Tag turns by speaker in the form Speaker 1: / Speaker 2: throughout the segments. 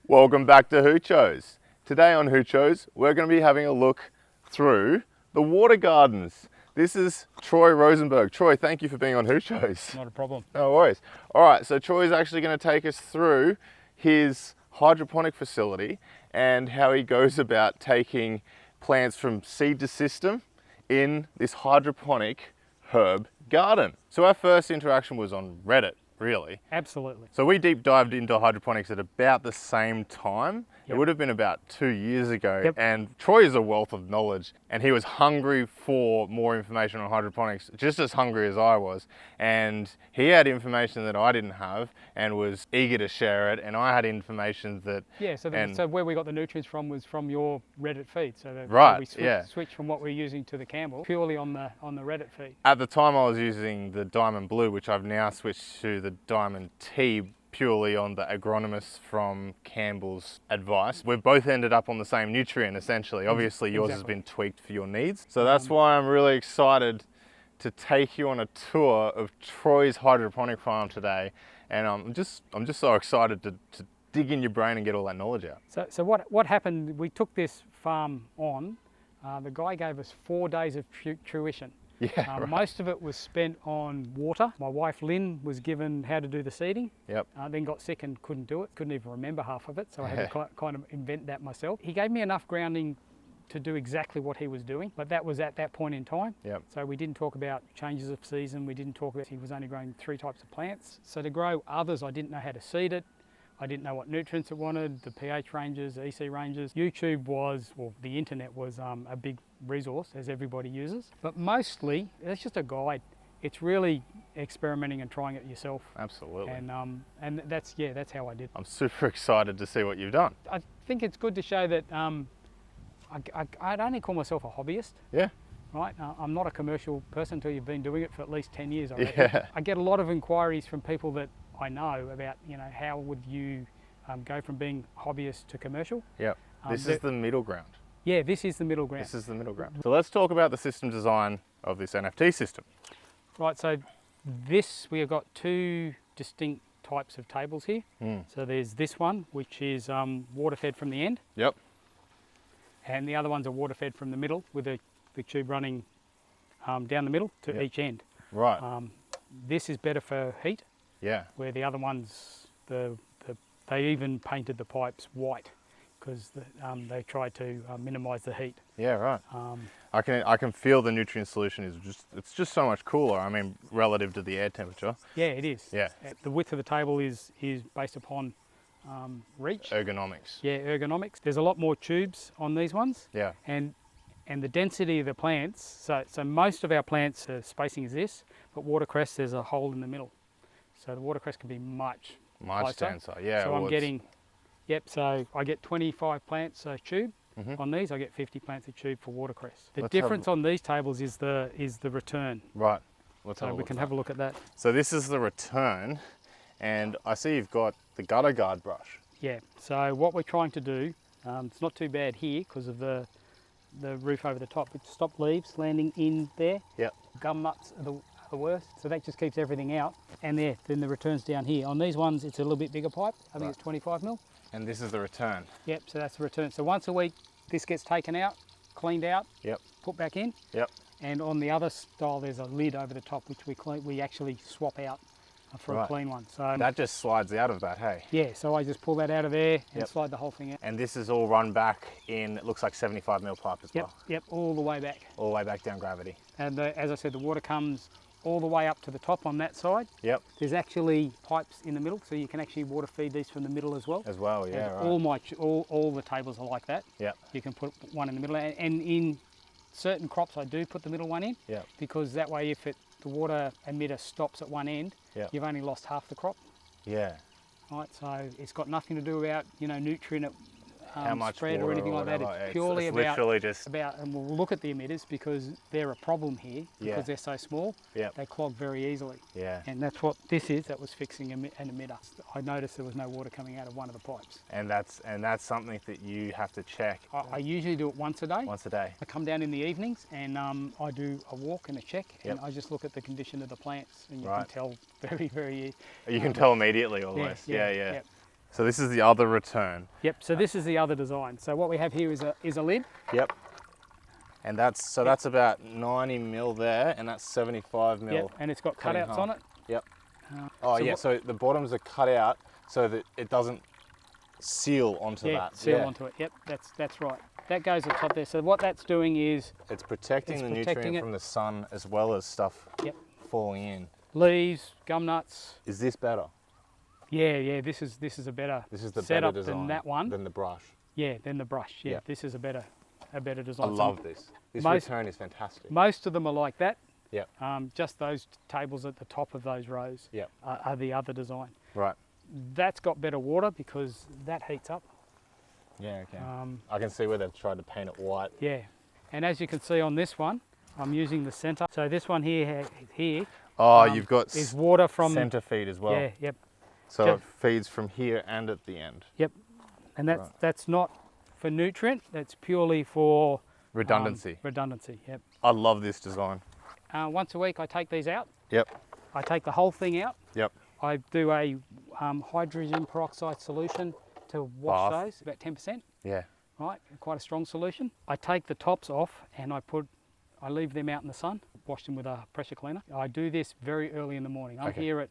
Speaker 1: Welcome back to Hoochos. Today on Hoochos, we're going to be having a look through the water gardens. This is Troy Rosenberg. Troy, thank you for being on Hoochos.
Speaker 2: Not a problem.
Speaker 1: No worries. All right, so Troy's actually going to take us through his hydroponic facility and how he goes about taking plants from seed to system in this hydroponic herb garden. So our first interaction was on Reddit, really.
Speaker 2: Absolutely.
Speaker 1: So we deep dived into hydroponics at about the same time.
Speaker 2: Yep.
Speaker 1: It would have been about 2 years ago.
Speaker 2: Yep.
Speaker 1: And Troy is a wealth of knowledge and he was hungry for more information on hydroponics, just as hungry as I was. And he had information that I didn't have and was eager to share it. And I had information that...
Speaker 2: Yeah, so where we got the nutrients from was from your Reddit feed. So
Speaker 1: Right,
Speaker 2: we
Speaker 1: yeah.
Speaker 2: switched from what we're using to the Campbell purely on the Reddit feed.
Speaker 1: At the time I was using the Diamond Blue, which I've now switched to the Diamond Tea, purely on the agronomist from Campbell's advice. We've both ended up on the same nutrient essentially. Obviously yours has been tweaked for your needs. So that's why I'm really excited to take you on a tour of Troy's hydroponic farm today. And I'm just so excited to dig in your brain and get all that knowledge out.
Speaker 2: So what happened, we took this farm on, the guy gave us 4 days of tuition.
Speaker 1: Yeah, right.
Speaker 2: Most of it was spent on water. My wife Lynn was given how to do the seeding.
Speaker 1: Yep.
Speaker 2: Then got sick and couldn't do it, couldn't even remember half of it, so I had to kind of invent that myself. He gave me enough grounding to do exactly what he was doing, but that was at that point in time.
Speaker 1: Yep.
Speaker 2: So we didn't talk about changes of season, we didn't talk about, he was only growing 3 types of plants. So to grow others, I didn't know how to seed it. I didn't know what nutrients it wanted, the pH ranges, the EC ranges. YouTube was, or the internet was a big resource, as everybody uses. But mostly, it's just a guide. It's really experimenting and trying it yourself.
Speaker 1: Absolutely.
Speaker 2: And that's how I did.
Speaker 1: I'm super excited to see what you've done.
Speaker 2: I think it's good to show that I'd only call myself a hobbyist.
Speaker 1: Yeah.
Speaker 2: Right? I'm not a commercial person until you've been doing it for at least 10 years, I reckon.
Speaker 1: Yeah.
Speaker 2: I get a lot of inquiries from people that I know about, how would you go from being hobbyist to commercial?
Speaker 1: Yep. This is the middle ground.
Speaker 2: Yeah, this is the middle ground.
Speaker 1: This is the middle ground. So let's talk about the system design of this NFT system.
Speaker 2: Right, so we have got 2 distinct types of tables here. So there's this one, which is water fed from the end.
Speaker 1: Yep.
Speaker 2: And the other ones are water fed from the middle with the tube running down the middle to each end.
Speaker 1: Right.
Speaker 2: This is better for heat.
Speaker 1: Yeah.
Speaker 2: Where the other ones, they even painted the pipes white because they tried to minimise the heat.
Speaker 1: Yeah, right. I can feel the nutrient solution it's just so much cooler. I mean, relative to the air temperature.
Speaker 2: Yeah, it is.
Speaker 1: Yeah.
Speaker 2: The width of the table is based upon reach.
Speaker 1: Ergonomics.
Speaker 2: Yeah, ergonomics. There's a lot more tubes on these ones.
Speaker 1: Yeah.
Speaker 2: And the density of the plants. So most of our plants spacing is this, but watercress there's a hole in the middle. So the watercress can be much closer.
Speaker 1: denser, yeah.
Speaker 2: So I'm getting, so I get 25 plants a tube on these. I get 50 plants a tube for watercress. The difference on these tables is the return.
Speaker 1: Right.
Speaker 2: So we can have a look at that.
Speaker 1: So this is the return, and I see you've got the gutter guard brush.
Speaker 2: Yeah. So what we're trying to do, it's not too bad here because of the roof over the top. It's stop leaves landing in there.
Speaker 1: Yep.
Speaker 2: Gum nuts are the worst, so that just keeps everything out. And then the return's down here. On these ones, it's a little bit bigger pipe. I think it's 25 mil.
Speaker 1: And this is the return.
Speaker 2: Yep, so that's the return. So once a week, this gets taken out, cleaned out,
Speaker 1: Yep.
Speaker 2: put back in.
Speaker 1: Yep.
Speaker 2: And on the other style, there's a lid over the top, which we actually swap out for a clean one. So
Speaker 1: that just slides out of that, hey?
Speaker 2: Yeah, so I just pull that out of there and slide the whole thing out.
Speaker 1: And this is all run back in, it looks like 75 mil pipe as well.
Speaker 2: Yep, all the way back.
Speaker 1: All the way back down gravity.
Speaker 2: And as I said, the water comes all the way up to the top on that side.
Speaker 1: Yep.
Speaker 2: There's actually pipes in the middle, so you can actually water feed these from the middle as well.
Speaker 1: As well, yeah, right.
Speaker 2: All the tables are like that.
Speaker 1: Yep.
Speaker 2: You can put one in the middle, and in certain crops I do put the middle one in.
Speaker 1: Yep.
Speaker 2: Because that way, if the water emitter stops at one end, you've only lost half the crop.
Speaker 1: Yeah.
Speaker 2: Right, so it's got nothing to do about nutrient
Speaker 1: how much
Speaker 2: spread or anything like that. It's purely about, and we'll look at the emitters because they're a problem here because they're so small. They clog very easily.
Speaker 1: Yeah.
Speaker 2: And that's what this is. That was fixing an emitter. I noticed there was no water coming out of one of the pipes.
Speaker 1: And that's something that you have to check.
Speaker 2: I usually do it once a day.
Speaker 1: Once a day.
Speaker 2: I come down in the evenings and I do a walk and a check, and I just look at the condition of the plants, and you can tell very, very.
Speaker 1: You can tell immediately almost. Yeah. So this is the other return.
Speaker 2: Yep, so this is the other design. So what we have here is a lid.
Speaker 1: Yep. And that's about 90 mil there, and that's 75 mil.
Speaker 2: Yep, and it's got cutouts on it.
Speaker 1: Yep. So the bottoms are cut out so that it doesn't seal onto that.
Speaker 2: Seal onto it. Yep, that's right. That goes on top there. So what that's doing is
Speaker 1: it's protecting the nutrient from the sun as well as stuff falling in.
Speaker 2: Leaves, gum nuts.
Speaker 1: Is this better?
Speaker 2: Yeah. This is a better setup than that one.
Speaker 1: Than the brush.
Speaker 2: Yeah, than the brush. Yeah, this is a better design.
Speaker 1: I love this. This return is fantastic.
Speaker 2: Most of them are like that.
Speaker 1: Yep.
Speaker 2: Just those tables at the top of those rows are the other design.
Speaker 1: Right.
Speaker 2: That's got better water because that heats up.
Speaker 1: Yeah, okay. I can see where they've tried to paint it white.
Speaker 2: Yeah, and as you can see on this one, I'm using the centre. So this one here,
Speaker 1: you've got
Speaker 2: is water from
Speaker 1: centre feed as well.
Speaker 2: Yeah, yep.
Speaker 1: So it feeds from here and at the end.
Speaker 2: Yep, and that's not for nutrient. That's purely for
Speaker 1: redundancy.
Speaker 2: Redundancy. Yep.
Speaker 1: I love this design.
Speaker 2: Once a week, I take these out.
Speaker 1: Yep.
Speaker 2: I take the whole thing out.
Speaker 1: Yep.
Speaker 2: I do a hydrogen peroxide solution to wash those, about 10%.
Speaker 1: Yeah.
Speaker 2: Right, quite a strong solution. I take the tops off and I leave them out in the sun, wash them with a pressure cleaner. I do this very early in the morning. I'm here at...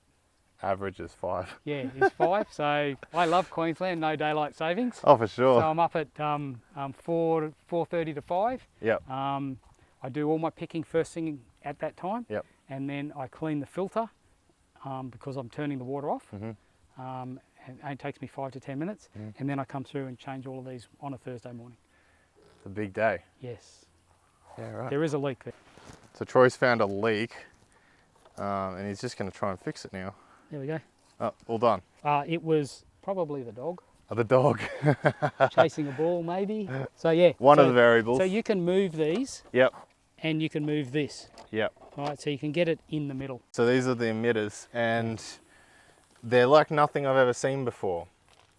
Speaker 1: Average is 5.
Speaker 2: Yeah, it's 5. So I love Queensland, no daylight savings.
Speaker 1: Oh, for sure.
Speaker 2: So I'm up at 4:30 to 5.
Speaker 1: Yep.
Speaker 2: I do all my picking first thing at that time.
Speaker 1: Yep.
Speaker 2: And then I clean the filter because I'm turning the water off. And it takes me 5 to 10 minutes. And then I come through and change all of these on a Thursday morning.
Speaker 1: It's a big day.
Speaker 2: Yes.
Speaker 1: Yeah, right.
Speaker 2: There is a leak there.
Speaker 1: So Troy's found a leak and he's just going to try and fix it now.
Speaker 2: There we go.
Speaker 1: Oh, all done.
Speaker 2: It was probably the dog.
Speaker 1: Oh, the dog.
Speaker 2: Chasing a ball maybe. So yeah.
Speaker 1: One of the variables.
Speaker 2: So you can move these.
Speaker 1: Yep.
Speaker 2: And you can move this.
Speaker 1: Yep.
Speaker 2: Right, so you can get it in the middle.
Speaker 1: So these are the emitters and they're like nothing I've ever seen before.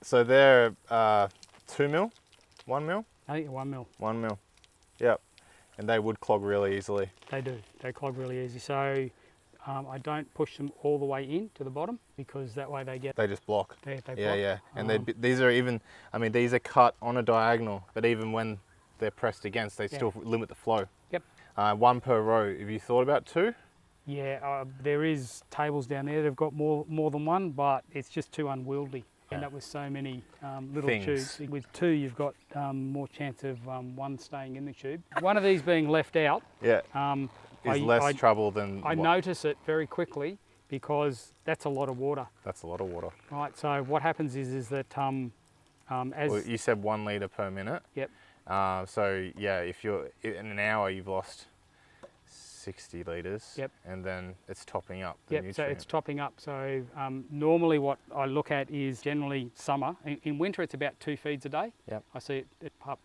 Speaker 1: So they're 2 mil, 1 mil?
Speaker 2: I think 1 mil.
Speaker 1: 1 mil. Yep. And they would clog really easily.
Speaker 2: They do. They clog really easy. So I don't push them all the way in to the bottom because that way they
Speaker 1: just block.
Speaker 2: They block.
Speaker 1: Yeah. And these are even, I mean, these are cut on a diagonal, but even when they're pressed against, they still limit the flow.
Speaker 2: Yep.
Speaker 1: 1 per row. Have you thought about 2?
Speaker 2: Yeah, there is tables down there that have got more than one, but it's just too unwieldy. End up with so many little tubes. With 2, you've got more chance of one staying in the tube. One of these being left out.
Speaker 1: Yeah. Is less trouble than...
Speaker 2: I notice it very quickly because that's a lot of water.
Speaker 1: That's a lot of water.
Speaker 2: Right, so what happens is that
Speaker 1: well, you said 1 litre per minute.
Speaker 2: Yep.
Speaker 1: So yeah, if you're in an hour, you've lost 60 litres.
Speaker 2: Yep.
Speaker 1: And then it's topping up the nutrient.
Speaker 2: So it's topping up. So normally what I look at is generally summer. In winter, it's about 2 feeds a day.
Speaker 1: Yep.
Speaker 2: I see it up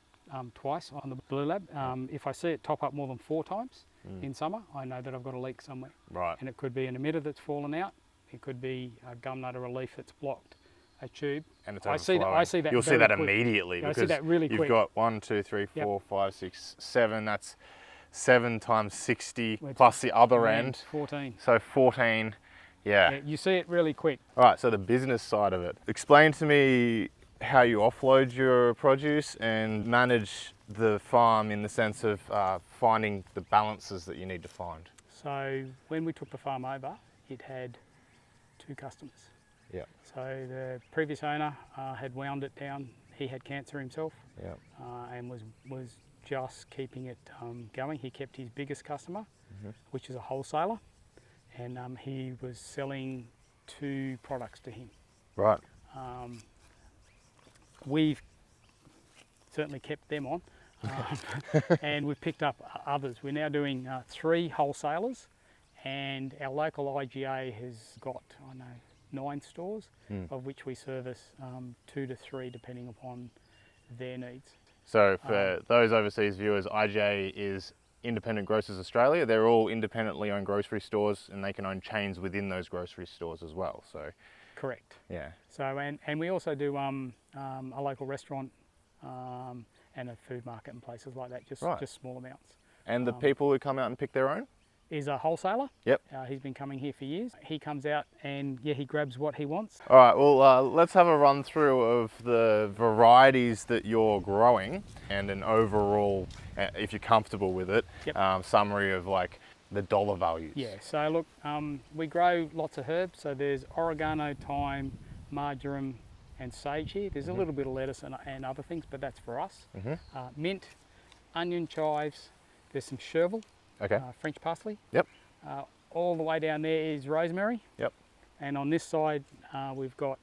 Speaker 2: twice on the Blue Lab. If I see it top up more than 4 times in summer, I know that I've got a leak somewhere.
Speaker 1: Right.
Speaker 2: And it could be an emitter that's fallen out. It could be a gum nut or a leaf that's blocked a tube.
Speaker 1: And it's
Speaker 2: overflowing. I see that.
Speaker 1: You'll see that immediately because
Speaker 2: I see that really quick.
Speaker 1: You've got 1, 2, 3, 4, 5, 6, 7. That's 7 times 60 plus the other end.
Speaker 2: 14.
Speaker 1: So 14. Yeah.
Speaker 2: You see it really quick.
Speaker 1: All right. So the business side of it. Explain to me how you offload your produce and manage the farm in the sense of finding the balances that you need to find.
Speaker 2: So when we took the farm over, it had 2 customers.
Speaker 1: Yeah.
Speaker 2: So the previous owner had wound it down. He had cancer himself.
Speaker 1: Yeah.
Speaker 2: And was just keeping it going. He kept his biggest customer, which is a wholesaler, and he was selling 2 products to him.
Speaker 1: Right.
Speaker 2: We've certainly kept them on, and we've picked up others. We're now doing 3 wholesalers, and our local IGA has got, 9 stores, of which we service 2 to 3 depending upon their needs.
Speaker 1: So for those overseas viewers, IGA is Independent Grocers Australia. They're all independently owned grocery stores and they can own chains within those grocery stores as well. So,
Speaker 2: correct.
Speaker 1: Yeah.
Speaker 2: So and we also do a local restaurant and a food market and places like that, just small amounts.
Speaker 1: And the people who come out and pick their own?
Speaker 2: is a wholesaler.
Speaker 1: Yep.
Speaker 2: He's been coming here for years. He comes out and yeah, he grabs what he wants.
Speaker 1: All right, well, let's have a run through of the varieties that you're growing and an overall, if you're comfortable with it,
Speaker 2: Yep.
Speaker 1: summary of like the dollar values.
Speaker 2: Yeah, so look, we grow lots of herbs. So there's oregano, thyme, marjoram, and sage here. There's a little bit of lettuce and other things, but that's for us. Mint, onion, chives, there's some chervil,
Speaker 1: Okay.
Speaker 2: French parsley.
Speaker 1: Yep.
Speaker 2: All the way down there is rosemary.
Speaker 1: Yep.
Speaker 2: And on this side, we've got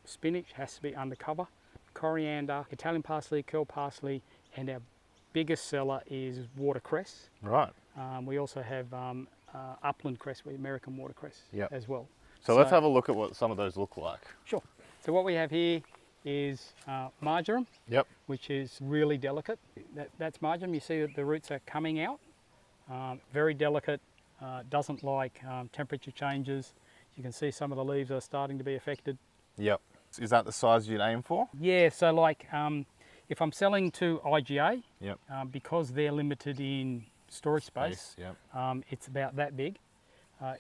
Speaker 2: spinach, has to be undercover, coriander, Italian parsley, curl parsley, and our biggest seller is watercress.
Speaker 1: Right.
Speaker 2: We also have upland cress, American watercress as well.
Speaker 1: So let's have a look at what some of those look like.
Speaker 2: Sure. So what we have here is marjoram,
Speaker 1: Yep.
Speaker 2: which is really delicate. That's marjoram. You see that the roots are coming out. Very delicate, doesn't like temperature changes. You can see some of the leaves are starting to be affected.
Speaker 1: Yep. Is that the size you'd aim for?
Speaker 2: Yeah, so like if I'm selling to IGA,
Speaker 1: Yep.
Speaker 2: because they're limited in storage space,
Speaker 1: Yep.
Speaker 2: it's about that big.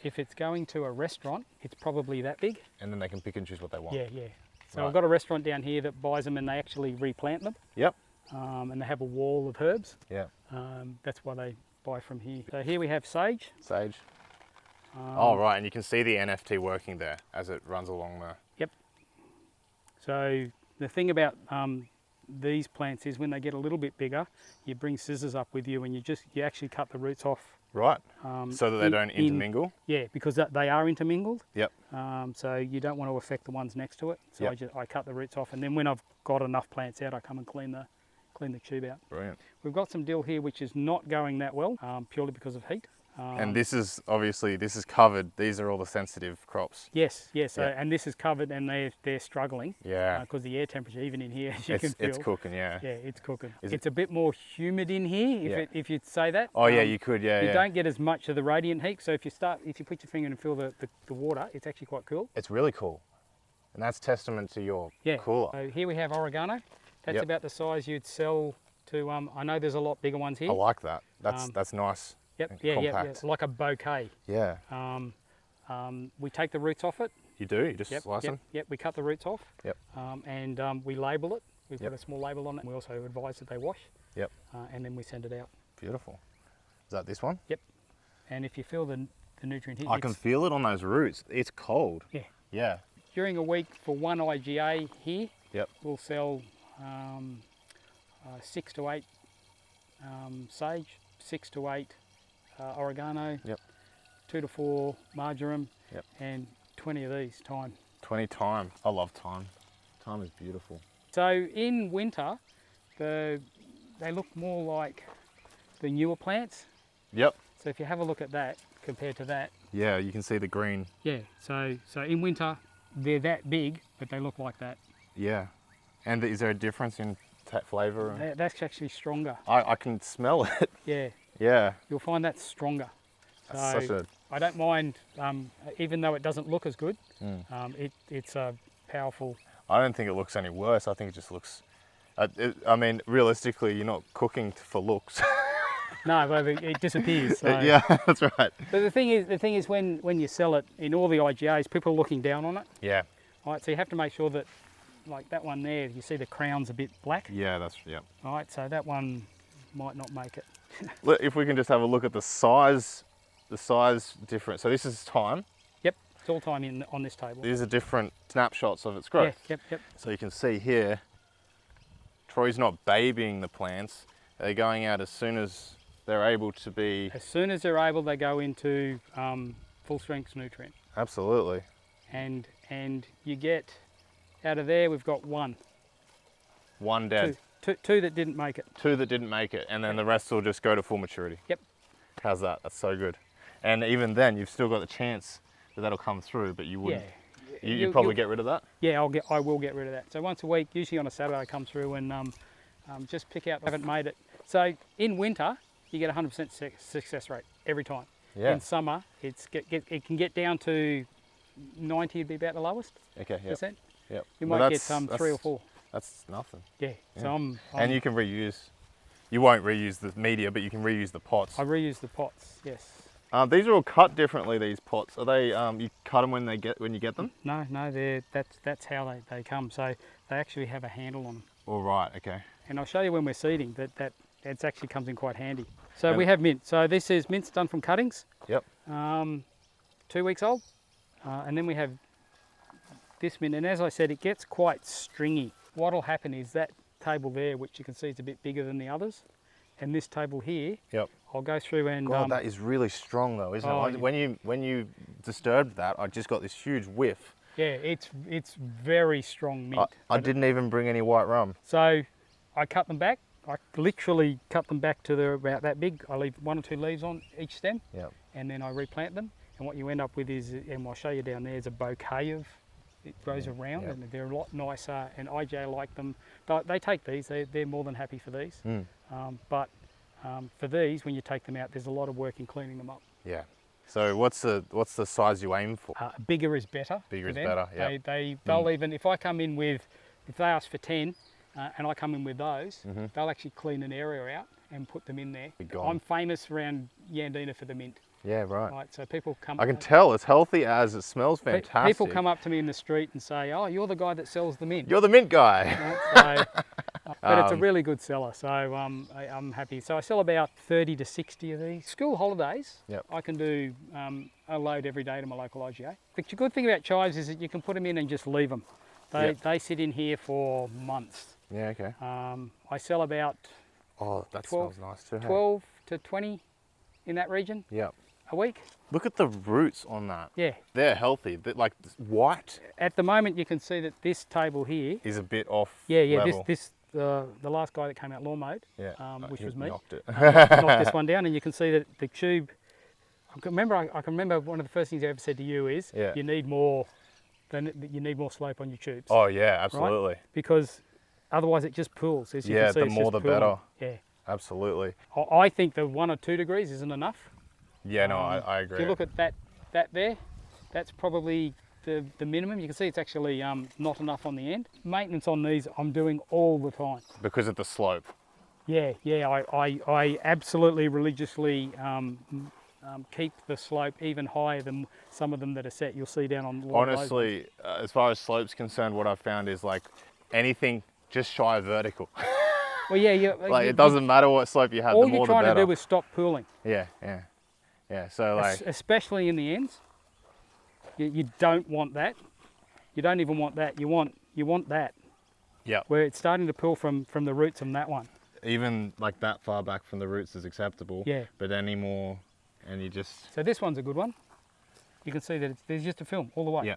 Speaker 2: If it's going to a restaurant, it's probably that big.
Speaker 1: And then they can pick and choose what they want.
Speaker 2: Yeah, yeah. So
Speaker 1: Right.
Speaker 2: I've got a restaurant down here that buys them and they actually replant them.
Speaker 1: Yep.
Speaker 2: And they have a wall of herbs.
Speaker 1: Yeah.
Speaker 2: That's why they buy from here. So here we have sage.
Speaker 1: Sage. Oh, right, and you can see the NFT working there as it runs along there.
Speaker 2: Yep. So the thing about these plants is when they get a little bit bigger, you bring scissors up with you and you actually cut the roots off.
Speaker 1: Right. So that they don't intermingle.
Speaker 2: Yeah, because they are intermingled.
Speaker 1: Yep.
Speaker 2: So you don't want to affect the ones next to it. So
Speaker 1: Yep.
Speaker 2: I cut the roots off, and then when I've got enough plants out, I come and clean the tube out.
Speaker 1: Brilliant.
Speaker 2: We've got some dill here which is not going that well, purely because of heat.
Speaker 1: And this is obviously, this is covered. These are all the sensitive crops.
Speaker 2: Yes, yes,
Speaker 1: Yeah.
Speaker 2: and this is covered, and they're struggling.
Speaker 1: Yeah.
Speaker 2: Because the air temperature, even in here, as you can
Speaker 1: It's
Speaker 2: feel.
Speaker 1: cooking, yeah.
Speaker 2: Yeah, it's cooking.
Speaker 1: Is
Speaker 2: It's a bit more humid in here, if you'd say that.
Speaker 1: Oh yeah, you could, yeah.
Speaker 2: You don't get as much of the radiant heat, so if you put your finger and feel the water, it's actually quite cool.
Speaker 1: It's really cool. And that's testament to your cooler.
Speaker 2: So here we have oregano. That's
Speaker 1: Yep.
Speaker 2: about the size you'd sell to, I know there's a lot bigger ones here.
Speaker 1: I like that. That's nice.
Speaker 2: Yep,
Speaker 1: and
Speaker 2: yeah,
Speaker 1: compact.
Speaker 2: like a bouquet.
Speaker 1: Yeah.
Speaker 2: We take the roots off it.
Speaker 1: You do? You just slice them?
Speaker 2: Yep, we cut the roots off.
Speaker 1: Yep.
Speaker 2: And we label it. We
Speaker 1: Yep.
Speaker 2: put a small label on it. We also advise that they wash.
Speaker 1: Yep.
Speaker 2: And then we send it out.
Speaker 1: Beautiful. Is that this one?
Speaker 2: Yep. And if you feel the nutrient hit,
Speaker 1: I can feel it on those roots. It's cold.
Speaker 2: Yeah.
Speaker 1: Yeah.
Speaker 2: During a week for one IGA here,
Speaker 1: Yep.
Speaker 2: we'll sell 6 to 8 sage, 6 to 8 oregano,
Speaker 1: Yep.
Speaker 2: 2 to 4 marjoram,
Speaker 1: Yep.
Speaker 2: and 20 of these thyme.
Speaker 1: 20 thyme. I love thyme. Thyme is beautiful.
Speaker 2: So in winter, they look more like the newer plants.
Speaker 1: Yep.
Speaker 2: So if you have a look at that compared to that,
Speaker 1: Yeah, you can see the green.
Speaker 2: yeah. So in winter, they're that big, but they look like that.
Speaker 1: Yeah. And is there a difference in flavour?
Speaker 2: That's actually stronger.
Speaker 1: I can smell it.
Speaker 2: Yeah.
Speaker 1: Yeah.
Speaker 2: You'll find that's stronger.
Speaker 1: That's such a...
Speaker 2: I don't mind, even though it doesn't look as good, it's a powerful...
Speaker 1: I don't think it looks any worse. I think it just looks... I mean, realistically, you're not cooking for looks.
Speaker 2: No, but it disappears. So.
Speaker 1: Yeah, that's right.
Speaker 2: But the thing is when you sell it in all the IGAs, people are looking down on it.
Speaker 1: Yeah.
Speaker 2: Right, so you have to make sure that, like that one there, you see the crown's a bit black.
Speaker 1: Yeah, yeah.
Speaker 2: All right, so that one might not make it.
Speaker 1: Look, if we can just have a look at the size difference. So this is thyme.
Speaker 2: Yep, it's all time on this table.
Speaker 1: These are different snapshots of its growth.
Speaker 2: Yeah, yep.
Speaker 1: So you can see here, Troy's not babying the plants. They're going out as soon as they're able to be.
Speaker 2: As soon as they're able, they go into full strength nutrient.
Speaker 1: Absolutely.
Speaker 2: And you get, out of there, we've got one.
Speaker 1: One dead.
Speaker 2: Two that didn't make it.
Speaker 1: Two that didn't make it, and then the rest will just go to full maturity.
Speaker 2: Yep.
Speaker 1: How's that? That's so good. And even then, you've still got the chance that that'll come through, but you wouldn't.
Speaker 2: Yeah.
Speaker 1: You'd probably get rid of that?
Speaker 2: Yeah, I will get rid of that. So once a week, usually on a Saturday, I come through and just pick out, I haven't made it. So in winter, you get 100% success rate every time.
Speaker 1: Yeah.
Speaker 2: In summer, it can get down to 90 would be about the lowest.
Speaker 1: Okay, yeah.
Speaker 2: Percent.
Speaker 1: Yep.
Speaker 2: You
Speaker 1: Well,
Speaker 2: might get 3 or 4.
Speaker 1: That's nothing.
Speaker 2: Yeah.
Speaker 1: Yeah.
Speaker 2: So I'm
Speaker 1: And you can reuse. You won't reuse the media, but you can reuse the pots.
Speaker 2: I reuse the pots, yes.
Speaker 1: These are all cut differently. These pots, are they? You cut them when you get them?
Speaker 2: No, that's how they come. So they actually have a handle on them.
Speaker 1: All right. Okay.
Speaker 2: And I'll show you when we're seeding that it actually comes in quite handy. So we have mint. So this is mint's done from cuttings.
Speaker 1: Yep.
Speaker 2: 2 weeks old. And then we have this mint. And as I said, it gets quite stringy. What'll happen is that table there, which you can see is a bit bigger than the others, and this table here,
Speaker 1: Yep.
Speaker 2: I'll go through and...
Speaker 1: God, that is really strong though, isn't
Speaker 2: Oh,
Speaker 1: it? When you disturbed that, I just got this huge whiff.
Speaker 2: Yeah, it's very strong mint.
Speaker 1: I didn't even bring any white rum.
Speaker 2: So I cut them back. I literally cut them back to about that big. I leave 1 or 2 leaves on each stem,
Speaker 1: Yep.
Speaker 2: and then I replant them. And what you end up with is, and I'll show you down there, is a bouquet of, it grows around,
Speaker 1: Yep.
Speaker 2: and they're a lot nicer, and IJ like them. They take these, they're more than happy for these. But for these, when you take them out, there's a lot of work in cleaning them up.
Speaker 1: Yeah. So what's the size you aim for?
Speaker 2: Bigger is better.
Speaker 1: Bigger
Speaker 2: for
Speaker 1: is
Speaker 2: them.
Speaker 1: better, yeah.
Speaker 2: They'll even, if I come in with, if they ask for 10, and I come in with those, they'll actually clean an area out and put them in there.
Speaker 1: Be gone.
Speaker 2: I'm famous around Yandina for the mint.
Speaker 1: Yeah, right.
Speaker 2: Right, so people come.
Speaker 1: I can tell it's healthy as it smells fantastic.
Speaker 2: People come up to me in the street and say, "Oh, you're the guy that sells the mint."
Speaker 1: You're the mint guy.
Speaker 2: Right, so, but it's a really good seller, so I'm happy. So I sell about 30 to 60 of these. School holidays,
Speaker 1: Yep.
Speaker 2: I can do a load every day to my local IGA. The good thing about chives is that you can put them in and just leave them. They sit in here for months.
Speaker 1: Yeah, okay.
Speaker 2: I sell about
Speaker 1: Oh, that
Speaker 2: 12
Speaker 1: smells nice too. Hey?
Speaker 2: 12 to 20 in that region
Speaker 1: Yep.
Speaker 2: a week.
Speaker 1: Look at the roots on that.
Speaker 2: Yeah.
Speaker 1: They're healthy. They're like white
Speaker 2: At the moment, you can see that this table here.
Speaker 1: is a bit off
Speaker 2: Yeah.
Speaker 1: level.
Speaker 2: The last guy that came out lawn mowed,
Speaker 1: Yeah.
Speaker 2: which
Speaker 1: He
Speaker 2: was me,
Speaker 1: knocked it.
Speaker 2: knocked this one down, and you can see that the tube. I can remember one of the first things I ever said to you is you need more slope on your tubes.
Speaker 1: Oh yeah, absolutely.
Speaker 2: Right? Because otherwise it just pools. As you
Speaker 1: Yeah,
Speaker 2: can see,
Speaker 1: the
Speaker 2: it's
Speaker 1: more
Speaker 2: just
Speaker 1: the
Speaker 2: pooling.
Speaker 1: better.
Speaker 2: Yeah.
Speaker 1: Absolutely.
Speaker 2: I think the 1 or 2 degrees isn't enough.
Speaker 1: Yeah, no, I agree.
Speaker 2: If you look at that there, that's probably the minimum. You can see it's actually not enough on the end. Maintenance on these I'm doing all the time.
Speaker 1: Because of the slope.
Speaker 2: Yeah, I absolutely religiously keep the slope even higher than some of them that are set. You'll see down on.
Speaker 1: Honestly, as far as slope's concerned, what I've found is like anything just shy of vertical.
Speaker 2: Well, yeah,
Speaker 1: Like it doesn't matter what slope you have,
Speaker 2: all
Speaker 1: the more
Speaker 2: you're
Speaker 1: the
Speaker 2: trying
Speaker 1: better.
Speaker 2: to do is stop pooling.
Speaker 1: Yeah. So like,
Speaker 2: Especially in the ends, you don't want that. You don't even want that. You want that.
Speaker 1: yeah,
Speaker 2: Where it's starting to pool from the roots on that one.
Speaker 1: even like that far back from the roots is acceptable.
Speaker 2: Yeah.
Speaker 1: But any more, and you just.
Speaker 2: So this one's a good one. You can see that there's just a film all the way.
Speaker 1: Yeah.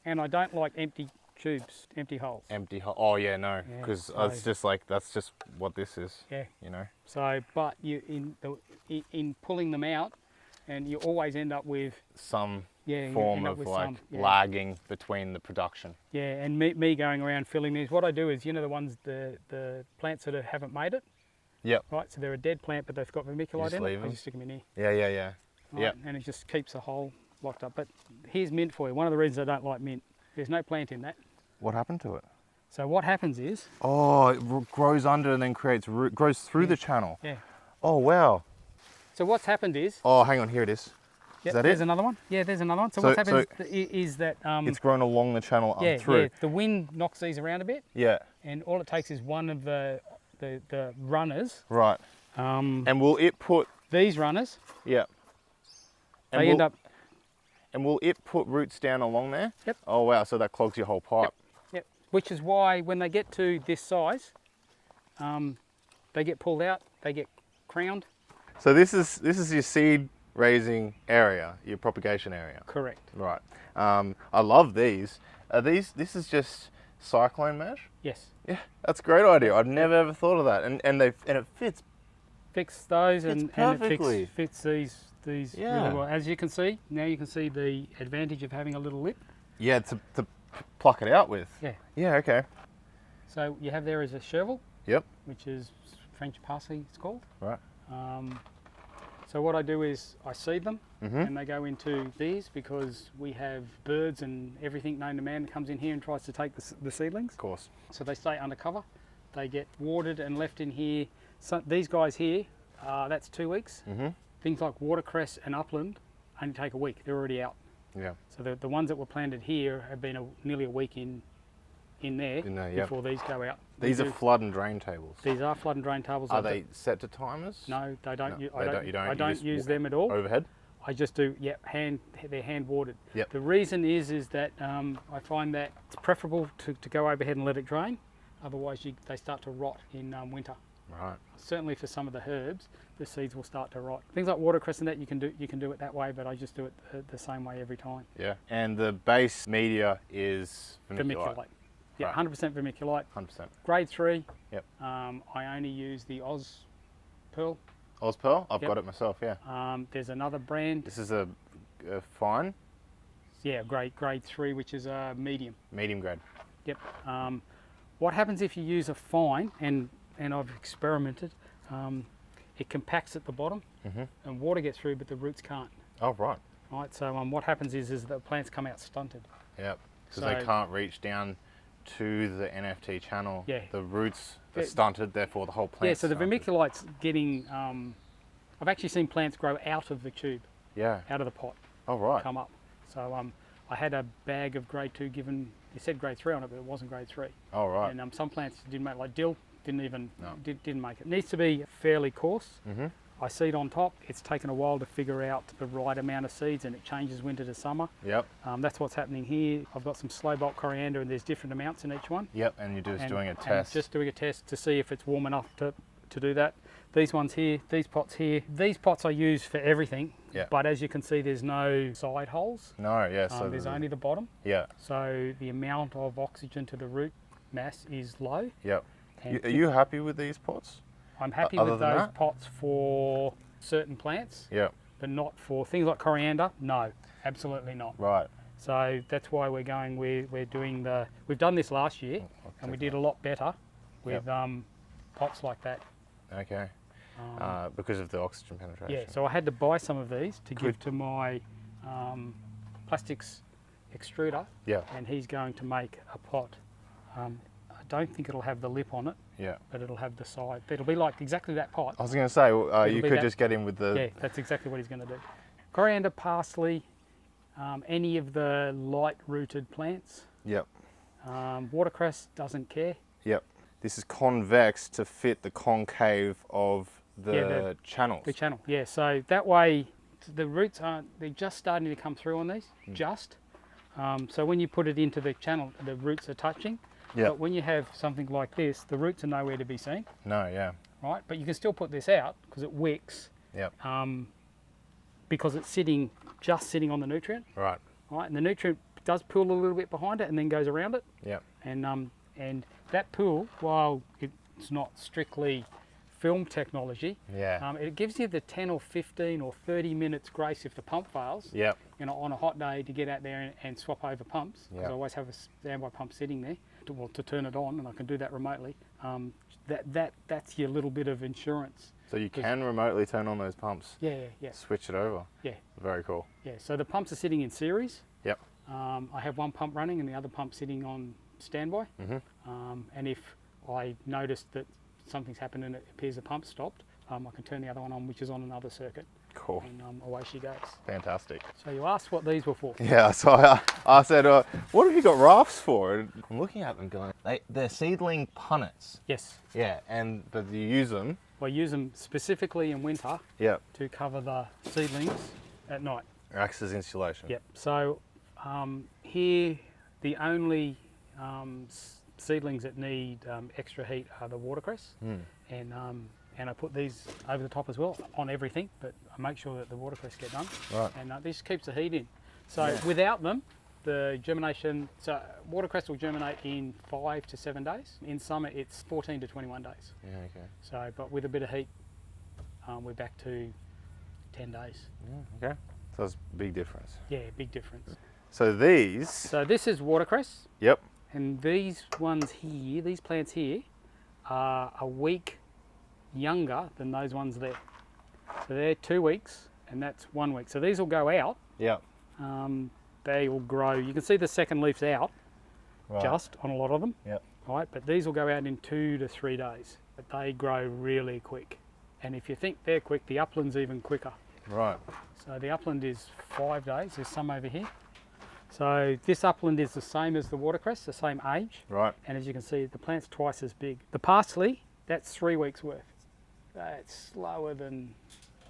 Speaker 2: And I don't like empty tubes, empty holes.
Speaker 1: Empty. Oh yeah, no,
Speaker 2: Yeah,
Speaker 1: because
Speaker 2: so-
Speaker 1: it's just like that's just what this is.
Speaker 2: Yeah.
Speaker 1: You know.
Speaker 2: So, but you in pulling them out, and you always end up with
Speaker 1: Some
Speaker 2: you
Speaker 1: form
Speaker 2: end up
Speaker 1: of
Speaker 2: with
Speaker 1: like
Speaker 2: some, yeah.
Speaker 1: lagging between the production.
Speaker 2: Yeah, and me going around filling these. What I do is, the ones the plants that haven't made it.
Speaker 1: Yep.
Speaker 2: Right, so they're a dead plant, but they've got vermiculite
Speaker 1: just
Speaker 2: in
Speaker 1: leave
Speaker 2: it. I
Speaker 1: them?
Speaker 2: just stick them in here.
Speaker 1: Yeah.
Speaker 2: Right,
Speaker 1: Yep.
Speaker 2: and it just keeps the hole locked up. But here's mint for you. One of the reasons I don't like mint, there's no plant in that.
Speaker 1: What happened to it?
Speaker 2: So what happens is,
Speaker 1: Oh, it grows under and then grows through the channel.
Speaker 2: yeah.
Speaker 1: Oh wow.
Speaker 2: So what's happened is,
Speaker 1: Oh, hang on, here it is.
Speaker 2: yep,
Speaker 1: that
Speaker 2: there's
Speaker 1: it?
Speaker 2: another one. Yeah, there's another one. So,
Speaker 1: So-
Speaker 2: what's happened
Speaker 1: so
Speaker 2: is that
Speaker 1: It's grown along the channel
Speaker 2: yeah,
Speaker 1: through.
Speaker 2: the wind knocks these around a bit,
Speaker 1: Yeah.
Speaker 2: and all it takes is one of the runners.
Speaker 1: Right. And will it put?
Speaker 2: These runners,
Speaker 1: Yeah. And
Speaker 2: they
Speaker 1: will,
Speaker 2: end up.
Speaker 1: And will it put roots down along there?
Speaker 2: Yep.
Speaker 1: Oh wow, so that clogs your whole pipe.
Speaker 2: Yep. Which is why when they get to this size, they get pulled out. They get crowned.
Speaker 1: So this is your seed raising area, your propagation area.
Speaker 2: Correct.
Speaker 1: Right. I love these. This is just cyclone mesh?
Speaker 2: Yes.
Speaker 1: Yeah, that's a great idea. I've never ever thought of that. And it fits.
Speaker 2: Fix those
Speaker 1: Fits
Speaker 2: and
Speaker 1: perfectly.
Speaker 2: it fits these
Speaker 1: Yeah.
Speaker 2: really well. As you can see, now you can see the advantage of having a little lip.
Speaker 1: Yeah, to pluck it out with.
Speaker 2: Yeah.
Speaker 1: Yeah, okay.
Speaker 2: So you have there is a chervil,
Speaker 1: Yep.
Speaker 2: which is French parsley it's called.
Speaker 1: Right.
Speaker 2: So what I do is I seed them
Speaker 1: Mm-hmm.
Speaker 2: and they go into these because we have birds and everything known to man that comes in here and tries to take the seedlings.
Speaker 1: Of course.
Speaker 2: So they stay undercover. They get watered and left in here. So these guys here, that's 2 weeks.
Speaker 1: Mm-hmm.
Speaker 2: Things like watercress and upland only take a week. They're already out.
Speaker 1: Yeah.
Speaker 2: So the ones that were planted here have been nearly a week in there before these go out.
Speaker 1: These are flood and drain tables.
Speaker 2: These are flood and drain tables.
Speaker 1: Are they set to timers?
Speaker 2: No, they don't.
Speaker 1: No,
Speaker 2: I don't use them at all.
Speaker 1: Overhead?
Speaker 2: I just do, they're hand watered.
Speaker 1: Yep.
Speaker 2: The reason is that I find that it's preferable to go overhead and let it drain. Otherwise, they start to rot in winter.
Speaker 1: Right.
Speaker 2: Certainly for some of the herbs, the seeds will start to rot. Things like watercress and that, you can do it that way, but I just do it the same way every time.
Speaker 1: Yeah. And the base media is vermiculite.
Speaker 2: Yeah,
Speaker 1: right.
Speaker 2: 100% vermiculite.
Speaker 1: 100%.
Speaker 2: Grade 3.
Speaker 1: Yep.
Speaker 2: I only use the Oz Pearl.
Speaker 1: Ozpearl? I've got it myself, yeah.
Speaker 2: There's another brand.
Speaker 1: This is a fine?
Speaker 2: Yeah, grade 3, which is a medium.
Speaker 1: Medium grade.
Speaker 2: Yep. What happens if you use a fine, and I've experimented, it compacts at the bottom and water gets through, but the roots can't.
Speaker 1: Oh, right.
Speaker 2: Right, so what happens is that the plants come out stunted.
Speaker 1: Yep, because they can't reach down to the NFT channel.
Speaker 2: Yeah.
Speaker 1: The roots are stunted, therefore the whole plant.
Speaker 2: Yeah, so the vermiculite's getting, I've actually seen plants grow out of the tube.
Speaker 1: Yeah.
Speaker 2: Out of the pot.
Speaker 1: Oh, right.
Speaker 2: Come up. So I had a bag of grade 2 given, it said grade 3 on it, but it wasn't grade 3.
Speaker 1: Oh, right.
Speaker 2: And some plants didn't make, like dill, didn't make it. It needs to be fairly coarse. I seed on top. It's taken a while to figure out the right amount of seeds, and it changes winter to summer.
Speaker 1: Yep.
Speaker 2: That's what's happening here. I've got some slow bulk coriander, and there's different amounts in each one.
Speaker 1: Yep, and you're just doing a test.
Speaker 2: Just doing a test to see if it's warm enough to do that. These ones here, these pots here. These pots I use for everything, but as you can see, there's no side holes.
Speaker 1: No, yeah. So
Speaker 2: there's only the bottom.
Speaker 1: Yeah.
Speaker 2: So the amount of oxygen to the root mass is low.
Speaker 1: Yep. Are you happy with these pots?
Speaker 2: I'm happy with those pots for certain plants.
Speaker 1: Yeah.
Speaker 2: But not for things like coriander. No, absolutely not.
Speaker 1: Right.
Speaker 2: So that's why we're going. We're doing we've done this last year, and we did a lot better with pots like that.
Speaker 1: Okay. Because of the oxygen penetration.
Speaker 2: Yeah. So I had to buy some of these to give to my plastics extruder.
Speaker 1: Yeah.
Speaker 2: And he's going to make a pot. I don't think it'll have the lip on it.
Speaker 1: Yeah.
Speaker 2: But it'll have the side. It'll be like exactly that pot.
Speaker 1: I was going to say, you could just get him with the...
Speaker 2: Yeah, that's exactly what he's going to do. Coriander, parsley, any of the light-rooted plants.
Speaker 1: Yep.
Speaker 2: Watercress doesn't care.
Speaker 1: Yep. This is convex to fit the concave of the channels.
Speaker 2: The channel, yeah. So that way, the roots they're just starting to come through on these, so when you put it into the channel, the roots are touching.
Speaker 1: Yeah.
Speaker 2: But when you have something like this, the roots are nowhere to be seen.
Speaker 1: No, yeah.
Speaker 2: Right, but you can still put this out because it wicks.
Speaker 1: Yep.
Speaker 2: Because it's just sitting on the nutrient.
Speaker 1: Right.
Speaker 2: Right, and the nutrient does pool a little bit behind it and then goes around it.
Speaker 1: Yep.
Speaker 2: And that pool, while it's not strictly film technology, it gives you the 10 or 15 or 30 minutes grace if the pump fails.
Speaker 1: Yep.
Speaker 2: On a hot day to get out there and swap over pumps, because I always have a standby pump sitting there to turn it on, and I can do that remotely. That's your little bit of insurance.
Speaker 1: So you can remotely turn on those pumps?
Speaker 2: Yeah.
Speaker 1: Switch it over?
Speaker 2: Yeah.
Speaker 1: Very cool.
Speaker 2: Yeah, so the pumps are sitting in series.
Speaker 1: Yep.
Speaker 2: I have one pump running and the other pump sitting on standby. And if I notice that something's happened and it appears the pump stopped, I can turn the other one on, which is on another circuit.
Speaker 1: Cool.
Speaker 2: And away she goes.
Speaker 1: Fantastic.
Speaker 2: So you asked what these were for.
Speaker 1: Yeah, so I said, what have you got rafts for? And I'm looking at them going, they're seedling punnets.
Speaker 2: Yes.
Speaker 1: Yeah, but you use them?
Speaker 2: I use them specifically in winter to cover the seedlings at night.
Speaker 1: Acts as insulation.
Speaker 2: Yep. So here, the only seedlings that need extra heat are the watercress. And I put these over the top as well on everything, but I make sure that the watercress get done.
Speaker 1: Right.
Speaker 2: And this keeps the heat in. So without them, the germination, so watercress will germinate in 5 to 7 days. In summer, it's 14 to 21 days.
Speaker 1: Yeah, okay.
Speaker 2: So, but with a bit of heat, we're back to 10 days.
Speaker 1: Yeah, okay. So it's a big difference.
Speaker 2: Yeah, big difference.
Speaker 1: So these...
Speaker 2: So this is watercress.
Speaker 1: Yep.
Speaker 2: And these ones here, these plants here, are a week younger than those ones there. So they're 2 weeks and that's 1 week. So these will go out.
Speaker 1: Yep.
Speaker 2: They will grow. You can see the second leaf's out just on a lot of them.
Speaker 1: Yep.
Speaker 2: Right, but these will go out in 2 to 3 days. But they grow really quick. And if you think they're quick, the upland's even quicker.
Speaker 1: Right.
Speaker 2: So the upland is 5 days. There's some over here. So this upland is the same as the watercress, the same age.
Speaker 1: Right.
Speaker 2: And as you can see, the plant's twice as big. The parsley, that's 3 weeks worth. That's slower than...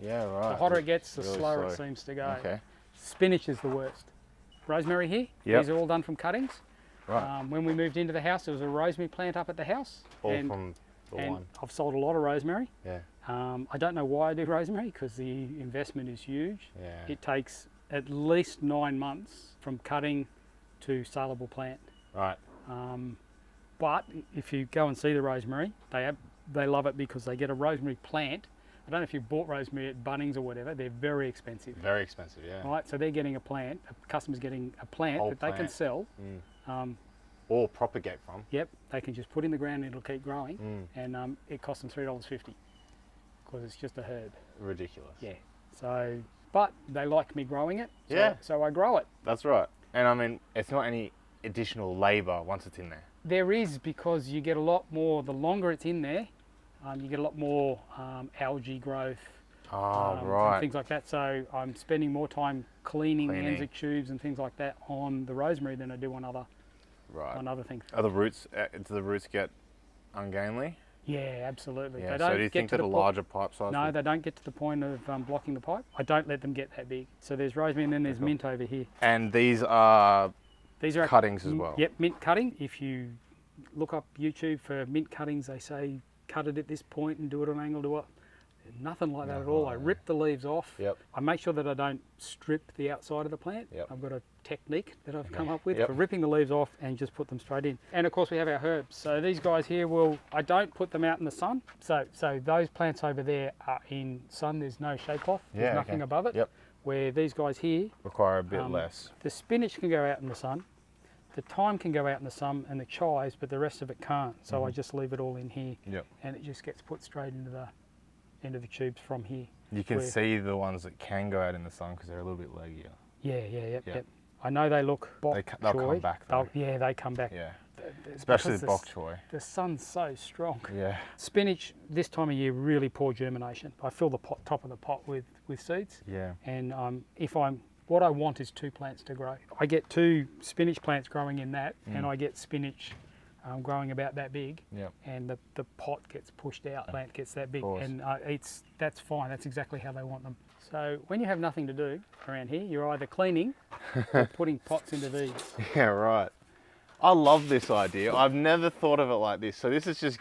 Speaker 1: Yeah, right.
Speaker 2: The hotter it gets, the
Speaker 1: Really
Speaker 2: slower
Speaker 1: slow.
Speaker 2: it seems to go.
Speaker 1: Okay.
Speaker 2: Spinach is the worst. Rosemary here, these are all done from cuttings.
Speaker 1: Right.
Speaker 2: When we moved into the house, there was a rosemary plant up at the house.
Speaker 1: All from the
Speaker 2: and
Speaker 1: one.
Speaker 2: I've sold a lot of rosemary.
Speaker 1: Yeah.
Speaker 2: I don't know why I do rosemary, because the investment is huge.
Speaker 1: Yeah.
Speaker 2: It takes at least 9 months from cutting to saleable plant.
Speaker 1: Right.
Speaker 2: But if you go and see the rosemary, they love it because they get a rosemary plant. I don't know if you've bought rosemary at Bunnings or whatever, they're very expensive.
Speaker 1: Very expensive, yeah.
Speaker 2: Right, so they're getting a plant, a customer's getting a plant
Speaker 1: Whole
Speaker 2: that they can
Speaker 1: plant.
Speaker 2: sell.
Speaker 1: Or propagate from.
Speaker 2: Yep, they can just put in the ground and it'll keep growing. And it costs them $3.50 because it's just a herb.
Speaker 1: Ridiculous.
Speaker 2: Yeah, so, but they like me growing it, so,
Speaker 1: Yeah.
Speaker 2: so I grow it.
Speaker 1: That's right. And I mean, it's not any additional labour once it's in there.
Speaker 2: There is, because you get a lot more, the longer it's in there, you get a lot more algae growth.
Speaker 1: Oh,
Speaker 2: And
Speaker 1: right.
Speaker 2: things like that. So I'm spending more time cleaning Anzac tubes and things like that on the rosemary than I do on other things.
Speaker 1: Are the roots, do the roots get ungainly?
Speaker 2: Yeah, absolutely.
Speaker 1: Yeah,
Speaker 2: They don't
Speaker 1: so do you
Speaker 2: get
Speaker 1: think
Speaker 2: to
Speaker 1: that a
Speaker 2: the
Speaker 1: larger pipe size?
Speaker 2: No,
Speaker 1: would-
Speaker 2: they don't get to the point of blocking the pipe. I don't let them get that big. So there's rosemary and then there's
Speaker 1: Cool.
Speaker 2: mint over here.
Speaker 1: And these are
Speaker 2: These are
Speaker 1: cuttings as well?
Speaker 2: Yep, mint cutting. If you look up YouTube for mint cuttings, they say cut it at this point and do it on an angle, do it. Nothing like that at all. I rip the leaves off.
Speaker 1: Yep.
Speaker 2: I make sure that I don't strip the outside of the plant.
Speaker 1: Yep.
Speaker 2: I've got a technique that I've come up with
Speaker 1: Yep.
Speaker 2: for ripping the leaves off and just put them straight in. And of course we have our herbs. So these guys here I don't put them out in the sun. So those plants over there are in sun. There's no shade cloth. There's
Speaker 1: Yeah,
Speaker 2: nothing
Speaker 1: okay.
Speaker 2: above it.
Speaker 1: Yep.
Speaker 2: Where these guys here,
Speaker 1: Require a bit less.
Speaker 2: the spinach can go out in the sun. The thyme can go out in the sun and the chives, but the rest of it can't. So I just leave it all in here.
Speaker 1: Yep.
Speaker 2: And it just gets put straight into the tubes from here.
Speaker 1: You can
Speaker 2: where-
Speaker 1: see the ones that can go out in the sun because they're a little bit leggier.
Speaker 2: Yep. I know they look bok
Speaker 1: They'll
Speaker 2: choy.
Speaker 1: come back though.
Speaker 2: They come back.
Speaker 1: Yeah.
Speaker 2: Because
Speaker 1: Especially the bok choy.
Speaker 2: The sun's so strong.
Speaker 1: Yeah.
Speaker 2: Spinach this time of year really poor germination. I fill the top of the pot with seeds.
Speaker 1: Yeah.
Speaker 2: And what I want is 2 plants to grow. I get 2 spinach plants growing in that, and I get spinach growing about that big.
Speaker 1: Yep.
Speaker 2: And the pot gets pushed out, plant gets that big,
Speaker 1: course.
Speaker 2: and that's fine. That's exactly how they want them. So when you have nothing to do around here, you're either cleaning or putting pots into these.
Speaker 1: Yeah, right. I love this idea. I've never thought of it like this. So this is just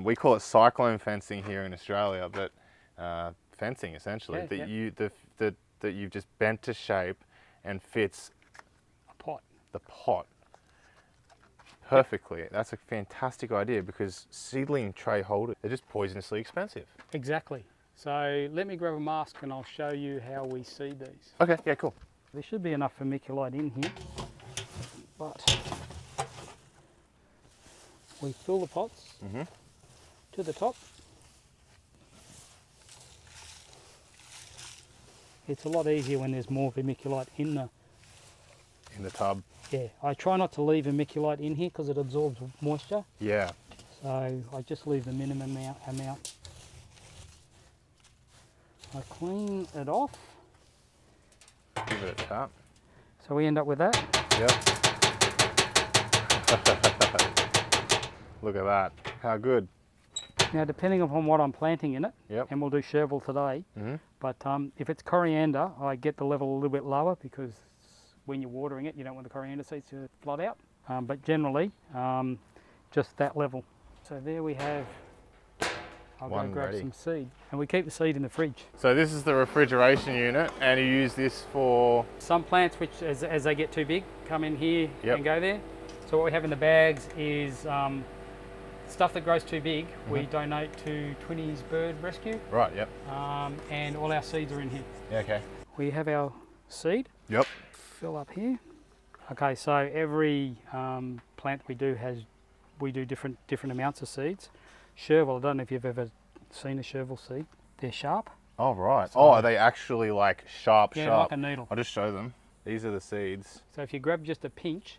Speaker 1: we call it cyclone fencing here in Australia, but fencing essentially that you've just bent to shape and fits
Speaker 2: A pot.
Speaker 1: the pot perfectly. That's a fantastic idea because seedling tray holders, they're just poisonously expensive.
Speaker 2: Exactly. So let me grab a mask and I'll show you how we seed these.
Speaker 1: Okay, yeah, cool.
Speaker 2: There should be enough vermiculite in here, but we fill the pots to the top. It's a lot easier when there's more vermiculite in
Speaker 1: In the tub.
Speaker 2: Yeah, I try not to leave vermiculite in here because it absorbs moisture.
Speaker 1: Yeah.
Speaker 2: So I just leave the minimum amount. I clean it off.
Speaker 1: Give it a tap.
Speaker 2: So we end up with that.
Speaker 1: Yep. Look at that. How good.
Speaker 2: Now, depending upon what I'm planting in it,
Speaker 1: Yep.
Speaker 2: and we'll do chervil today, but if it's coriander, I get the level a little bit lower because when you're watering it, you don't want the coriander seeds to flood out. But generally, just that level. So there we have, I'll go grab some seed. And we keep the seed in the fridge.
Speaker 1: So this is the refrigeration unit, and you use this for...
Speaker 2: Some plants, which as they get too big, come in here
Speaker 1: Yep.
Speaker 2: and go there. So what we have in the bags is stuff that grows too big, we donate to Twinnie's Bird Rescue.
Speaker 1: Right, yep.
Speaker 2: And all our seeds are in here.
Speaker 1: Yeah, okay.
Speaker 2: We have our seed.
Speaker 1: Yep.
Speaker 2: Fill up here. Okay, so every plant we do different amounts of seeds. Chervil, I don't know if you've ever seen a chervil seed. They're sharp.
Speaker 1: Oh, right.
Speaker 2: So,
Speaker 1: are they actually like sharp?
Speaker 2: Like a needle.
Speaker 1: I'll just show them. These are the seeds.
Speaker 2: So if you grab just a pinch,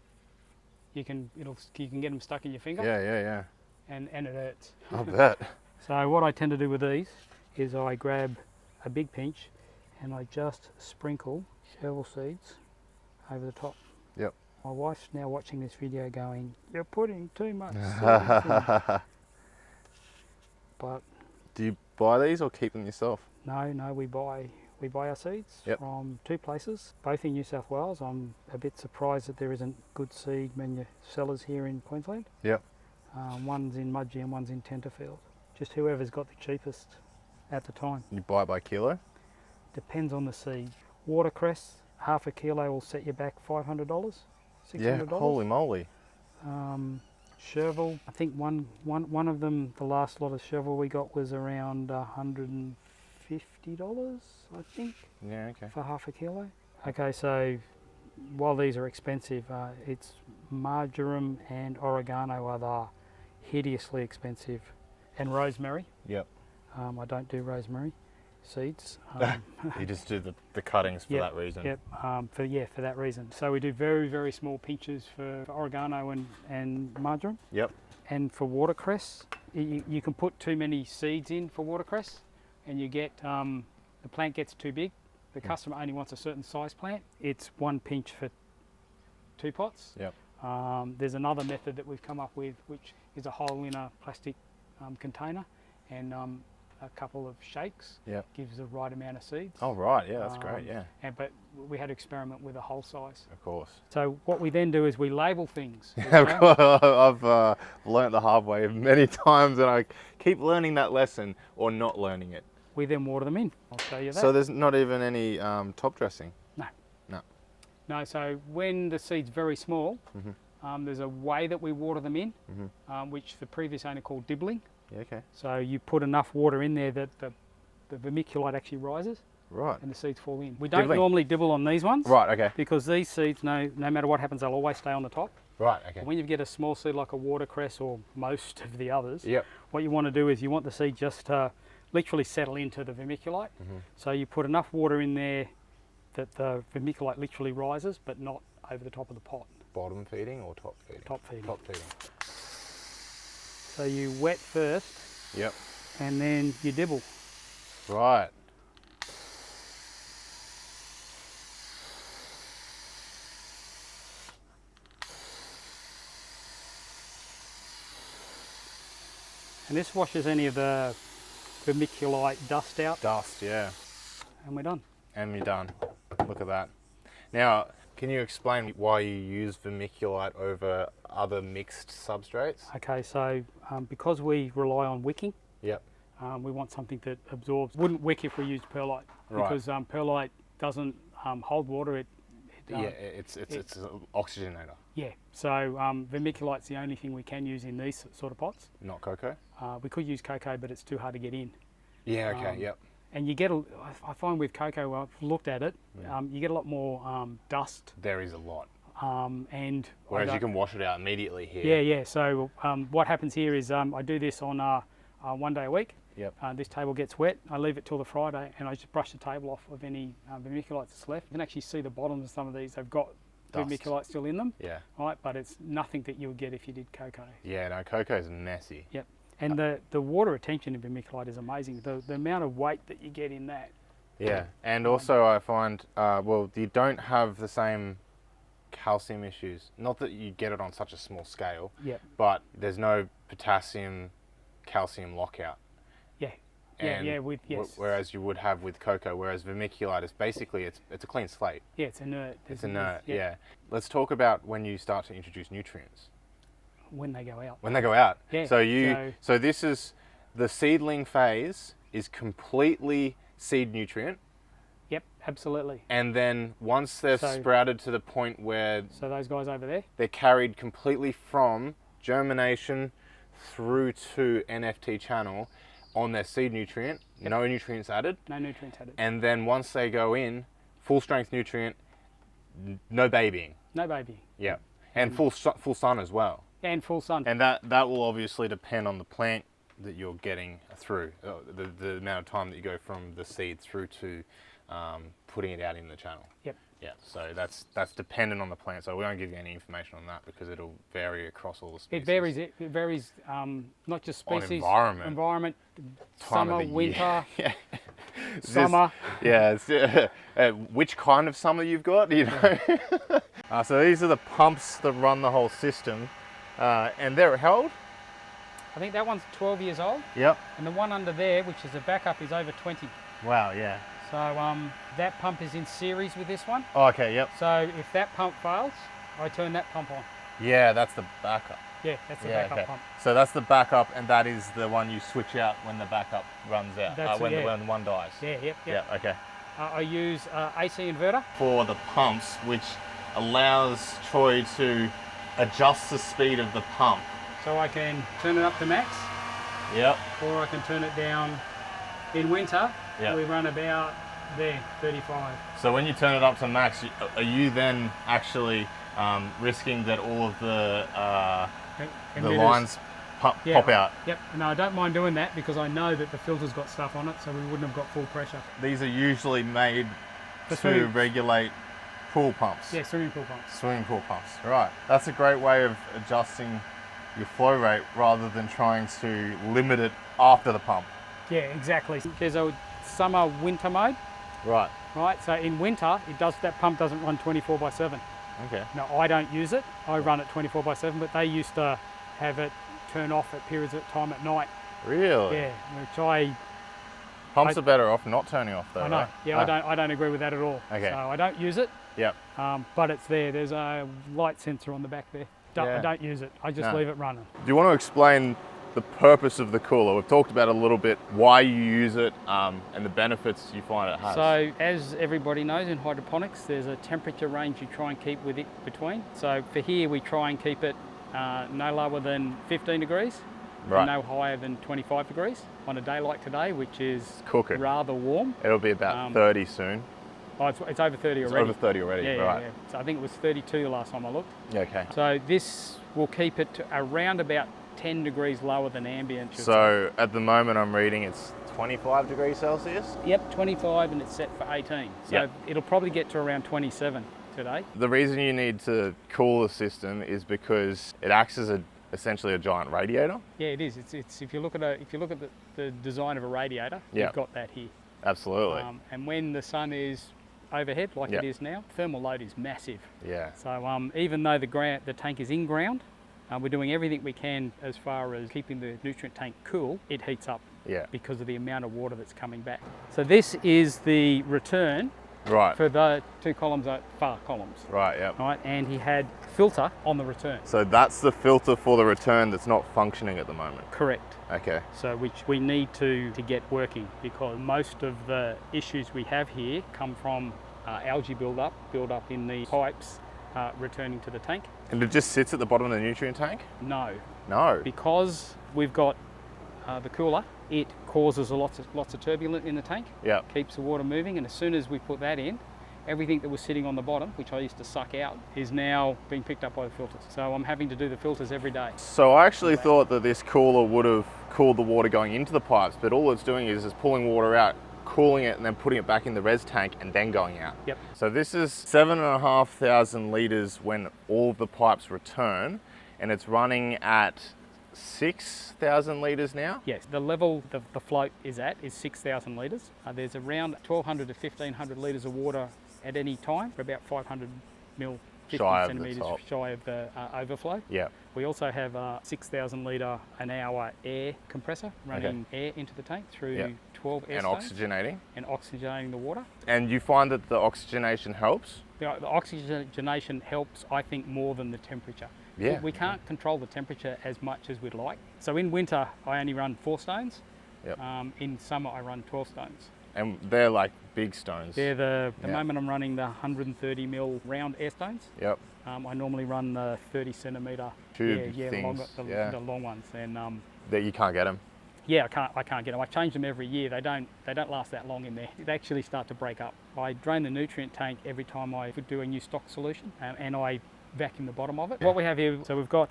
Speaker 2: you can get them stuck in your finger.
Speaker 1: Yeah.
Speaker 2: And it hurts.
Speaker 1: I bet.
Speaker 2: So what I tend to do with these is I grab a big pinch, and I just sprinkle chervil seeds over the top.
Speaker 1: Yep.
Speaker 2: My wife's now watching this video going, "You're putting too much seeds in." But
Speaker 1: do you buy these or keep them yourself?
Speaker 2: no, we buy our seeds
Speaker 1: Yep.
Speaker 2: from two places, both in New South Wales. I'm a bit surprised that there isn't good seed sellers here in Queensland.
Speaker 1: Yep.
Speaker 2: One's in Mudgee and one's in Tenterfield. Just whoever's got the cheapest at the time.
Speaker 1: You buy it by kilo?
Speaker 2: Depends on the seed. Watercress, half a kilo will set you back $500, $600.
Speaker 1: Yeah, holy moly.
Speaker 2: Chervil, I think one of them, the last lot of chervil we got was around $150, I think,
Speaker 1: Yeah, okay.
Speaker 2: for half a kilo. Okay, so while these are expensive, it's marjoram and oregano are the hideously expensive, and rosemary.
Speaker 1: Yep.
Speaker 2: I don't do rosemary seeds.
Speaker 1: You just do the cuttings for that reason.
Speaker 2: Yep, for that reason. So we do very, very small pinches for oregano and marjoram.
Speaker 1: Yep.
Speaker 2: And for watercress, you can put too many seeds in for watercress, and you get the plant gets too big. The customer only wants a certain size plant. It's one pinch for 2 pots.
Speaker 1: Yep.
Speaker 2: There's another method that we've come up with, which is a hole in a plastic container, and a couple of shakes.
Speaker 1: Yep.
Speaker 2: Gives the right amount of seeds.
Speaker 1: Oh right, yeah, that's great. Yeah.
Speaker 2: But we had to experiment with a whole size.
Speaker 1: Of course.
Speaker 2: So what we then do is we label things.
Speaker 1: I've learnt the hard way many times, and I keep learning that lesson or not learning it.
Speaker 2: We then water them in. I'll show you that.
Speaker 1: So there's not even any top dressing?
Speaker 2: No, so when the seed's very small, there's a way that we water them in, which the previous owner called dibbling.
Speaker 1: Yeah, okay.
Speaker 2: So you put enough water in there that the vermiculite actually rises.
Speaker 1: Right.
Speaker 2: And the seeds fall in. We don't
Speaker 1: Dibbling.
Speaker 2: normally dibble on these ones.
Speaker 1: Right, okay.
Speaker 2: Because these seeds, no matter what happens, they'll always stay on the top.
Speaker 1: Right, okay.
Speaker 2: When you get a small seed like a watercress or most of the others,
Speaker 1: Yep.
Speaker 2: what you want to do is you want the seed just to literally settle into the vermiculite. So you put enough water in there that the vermiculite literally rises, but not over the top of the pot.
Speaker 1: Bottom feeding or top feeding?
Speaker 2: Top feeding.
Speaker 1: Top feeding.
Speaker 2: So you wet first.
Speaker 1: Yep.
Speaker 2: And then you dibble.
Speaker 1: Right.
Speaker 2: And this washes any of the vermiculite dust out.
Speaker 1: Dust, yeah.
Speaker 2: And we're done.
Speaker 1: And you're done. Look at that. Now, can you explain why you use vermiculite over other mixed substrates?
Speaker 2: Okay, so because we rely on wicking,
Speaker 1: Yep.
Speaker 2: we want something that absorbs. Wouldn't wick if we used perlite,
Speaker 1: Right.
Speaker 2: because perlite doesn't hold water.
Speaker 1: Yeah, it's an oxygenator.
Speaker 2: Yeah, so vermiculite's the only thing we can use in these sort of pots.
Speaker 1: Not cocoa?
Speaker 2: We could use cocoa, but it's too hard to get in.
Speaker 1: Yeah, okay, yep.
Speaker 2: And you get, I find with cocoa, I've looked at it, you get a lot more dust.
Speaker 1: There is a lot.
Speaker 2: And
Speaker 1: Whereas you can wash it out immediately here.
Speaker 2: Yeah. So what happens here is I do this on 1 day a week.
Speaker 1: Yep.
Speaker 2: This table gets wet. I leave it till the Friday, and I just brush the table off of any vermiculite that's left. You can actually see the bottoms of some of these. They've got
Speaker 1: Dust.
Speaker 2: vermiculite still in them.
Speaker 1: Yeah.
Speaker 2: Right, but it's nothing that you would get if you did cocoa.
Speaker 1: Yeah, no, cocoa's messy.
Speaker 2: Yep. And the water retention in vermiculite is amazing. The amount of weight that you get in that.
Speaker 1: Yeah, and also I find, well, you don't have the same calcium issues. Not that you get it on such a small scale,
Speaker 2: Yep.
Speaker 1: but there's no potassium, calcium lockout.
Speaker 2: Yeah.
Speaker 1: And
Speaker 2: Yes.
Speaker 1: whereas you would have with cocoa, whereas vermiculite is basically, it's a clean slate.
Speaker 2: Yeah, it's inert.
Speaker 1: It's inert, yeah. Let's talk about when you start to introduce nutrients.
Speaker 2: When they go out.
Speaker 1: When they go out.
Speaker 2: Yeah.
Speaker 1: So this is, the seedling phase is completely seed nutrient.
Speaker 2: Yep, absolutely.
Speaker 1: And then once they're sprouted to the point where
Speaker 2: So those guys over there?
Speaker 1: they're carried completely from germination through to NFT channel on their seed nutrient, no nutrients added.
Speaker 2: No nutrients added.
Speaker 1: And then once they go in, full strength nutrient, no babying.
Speaker 2: No baby.
Speaker 1: Yeah. And full sun as well.
Speaker 2: And full sun.
Speaker 1: And that will obviously depend on the plant that you're getting through, the amount of time that you go from the seed through to putting it out in the channel.
Speaker 2: Yep.
Speaker 1: Yeah, so that's dependent on the plant. So we won't give you any information on that because it'll vary across all the species.
Speaker 2: It varies not just species,
Speaker 1: On environment.
Speaker 2: environment,
Speaker 1: Time of
Speaker 2: summer,
Speaker 1: the
Speaker 2: winter.
Speaker 1: year. Yeah.
Speaker 2: Summer.
Speaker 1: Yeah, which kind of summer you've got, you know? So these are the pumps that run the whole system, and they're held?
Speaker 2: I think that one's 12 years old.
Speaker 1: Yep.
Speaker 2: And the one under there, which is a backup, is over 20.
Speaker 1: Wow, yeah.
Speaker 2: So that pump is in series with this one.
Speaker 1: Oh, okay, yep.
Speaker 2: So if that pump fails, I turn that pump on.
Speaker 1: Yeah, that's the backup.
Speaker 2: Yeah, that's the backup pump.
Speaker 1: So that's the backup, and that is the one you switch out when the backup runs out,
Speaker 2: That's
Speaker 1: when one dies.
Speaker 2: Yeah, yep.
Speaker 1: Yeah, okay.
Speaker 2: I use AC inverter.
Speaker 1: For the pumps, which allows Troy to adjust the speed of the pump.
Speaker 2: So I can turn it up to max.
Speaker 1: Yep.
Speaker 2: Or I can turn it down. In winter,
Speaker 1: Yep.
Speaker 2: we run about there, 35.
Speaker 1: So when you turn it up to max, are you then actually risking that all of the lines pop out?
Speaker 2: Yep, no, I don't mind doing that because I know that the filter's got stuff on it, so we wouldn't have got full pressure.
Speaker 1: These are usually made to regulate pool pumps.
Speaker 2: Yeah, swimming pool pumps.
Speaker 1: Swimming pool pumps, right. That's a great way of adjusting your flow rate rather than trying to limit it after the pump.
Speaker 2: Yeah, exactly. There's a summer winter mode.
Speaker 1: Right.
Speaker 2: Right, so in winter, that pump doesn't run 24/7.
Speaker 1: Okay.
Speaker 2: Now, I don't use it. I run it 24/7, but they used to have it turn off at periods of time at night.
Speaker 1: Really?
Speaker 2: Yeah, which
Speaker 1: Pumps are better off not turning off though,
Speaker 2: I know.
Speaker 1: right?
Speaker 2: Yeah, I don't agree with that at all.
Speaker 1: Okay.
Speaker 2: So I don't use it.
Speaker 1: Yep.
Speaker 2: But it's there. There's a light sensor on the back there. I don't use it. I just leave it running.
Speaker 1: Do you want to explain the purpose of the cooler? We've talked about a little bit why you use it and the benefits you find it has.
Speaker 2: So as everybody knows in hydroponics, there's a temperature range you try and keep with it between. So for here, we try and keep it no lower than 15 degrees.
Speaker 1: Right.
Speaker 2: And no higher than 25 degrees on a day like today, which is
Speaker 1: cooking.
Speaker 2: Rather warm.
Speaker 1: It'll be about 30 soon.
Speaker 2: Oh, it's over 30 already.
Speaker 1: It's over 30 already,
Speaker 2: yeah,
Speaker 1: right.
Speaker 2: Yeah. So I think it was 32 the last time I looked.
Speaker 1: Okay.
Speaker 2: So this will keep it to around about 10 degrees lower than ambient.
Speaker 1: So at the moment I'm reading it's 25 degrees Celsius?
Speaker 2: Yep, 25 and it's set for 18. So it'll probably get to around 27 today.
Speaker 1: The reason you need to cool the system is because it acts as essentially a giant radiator.
Speaker 2: Yeah, it is. It's if you look at the design of a radiator, you've got that here.
Speaker 1: Absolutely.
Speaker 2: And when the sun is overhead, like it is now, thermal load is massive.
Speaker 1: Yeah.
Speaker 2: So even though the tank is in ground, we're doing everything we can as far as keeping the nutrient tank cool. It heats up because of the amount of water that's coming back. So this is the return for the two columns, far columns.
Speaker 1: Right, yep.
Speaker 2: Right, and he had filter on the return.
Speaker 1: So that's the filter for the return that's not functioning at the moment?
Speaker 2: Correct.
Speaker 1: Okay.
Speaker 2: So which we need to get working because most of the issues we have here come from algae build up in the pipes returning to the tank.
Speaker 1: And it just sits at the bottom of the nutrient tank?
Speaker 2: No.
Speaker 1: No.
Speaker 2: Because we've got the cooler, it causes lots of turbulence in the tank.
Speaker 1: Yeah.
Speaker 2: Keeps the water moving, and as soon as we put that in, everything that was sitting on the bottom, which I used to suck out, is now being picked up by the filters. So I'm having to do the filters every day.
Speaker 1: So I actually thought that this cooler would have cooled the water going into the pipes, but all it's doing is pulling water out, cooling it, and then putting it back in the res tank and then going out.
Speaker 2: Yep.
Speaker 1: So this is 7,500 litres when all of the pipes return, and it's running at 6,000 litres now?
Speaker 2: Yes, the level the float is at is 6,000 litres. There's around 1,200 to 1,500 litres of water at any time for about 500 mil, 50 centimetres shy of the overflow.
Speaker 1: Yeah.
Speaker 2: We also have a 6,000 litre an hour air compressor running air into the tank through 12 air stones. And oxygenating the water.
Speaker 1: And you find that the oxygenation helps?
Speaker 2: The oxygenation helps, I think, more than the temperature.
Speaker 1: Yeah.
Speaker 2: We can't control the temperature as much as we'd like. So in winter, I only run 4 stones.
Speaker 1: Yep.
Speaker 2: In summer, I run 12 stones.
Speaker 1: And they're like big stones.
Speaker 2: They're the moment I'm running the 130 mil round air stones.
Speaker 1: Yep.
Speaker 2: I normally run the 30 centimetre
Speaker 1: tube things.
Speaker 2: The long ones. And
Speaker 1: that you can't get them.
Speaker 2: Yeah, I can't get them. I change them every year. They don't last that long in there. They actually start to break up. I drain the nutrient tank every time I do a new stock solution, and I vacuum the bottom of it. What we have here, so we've got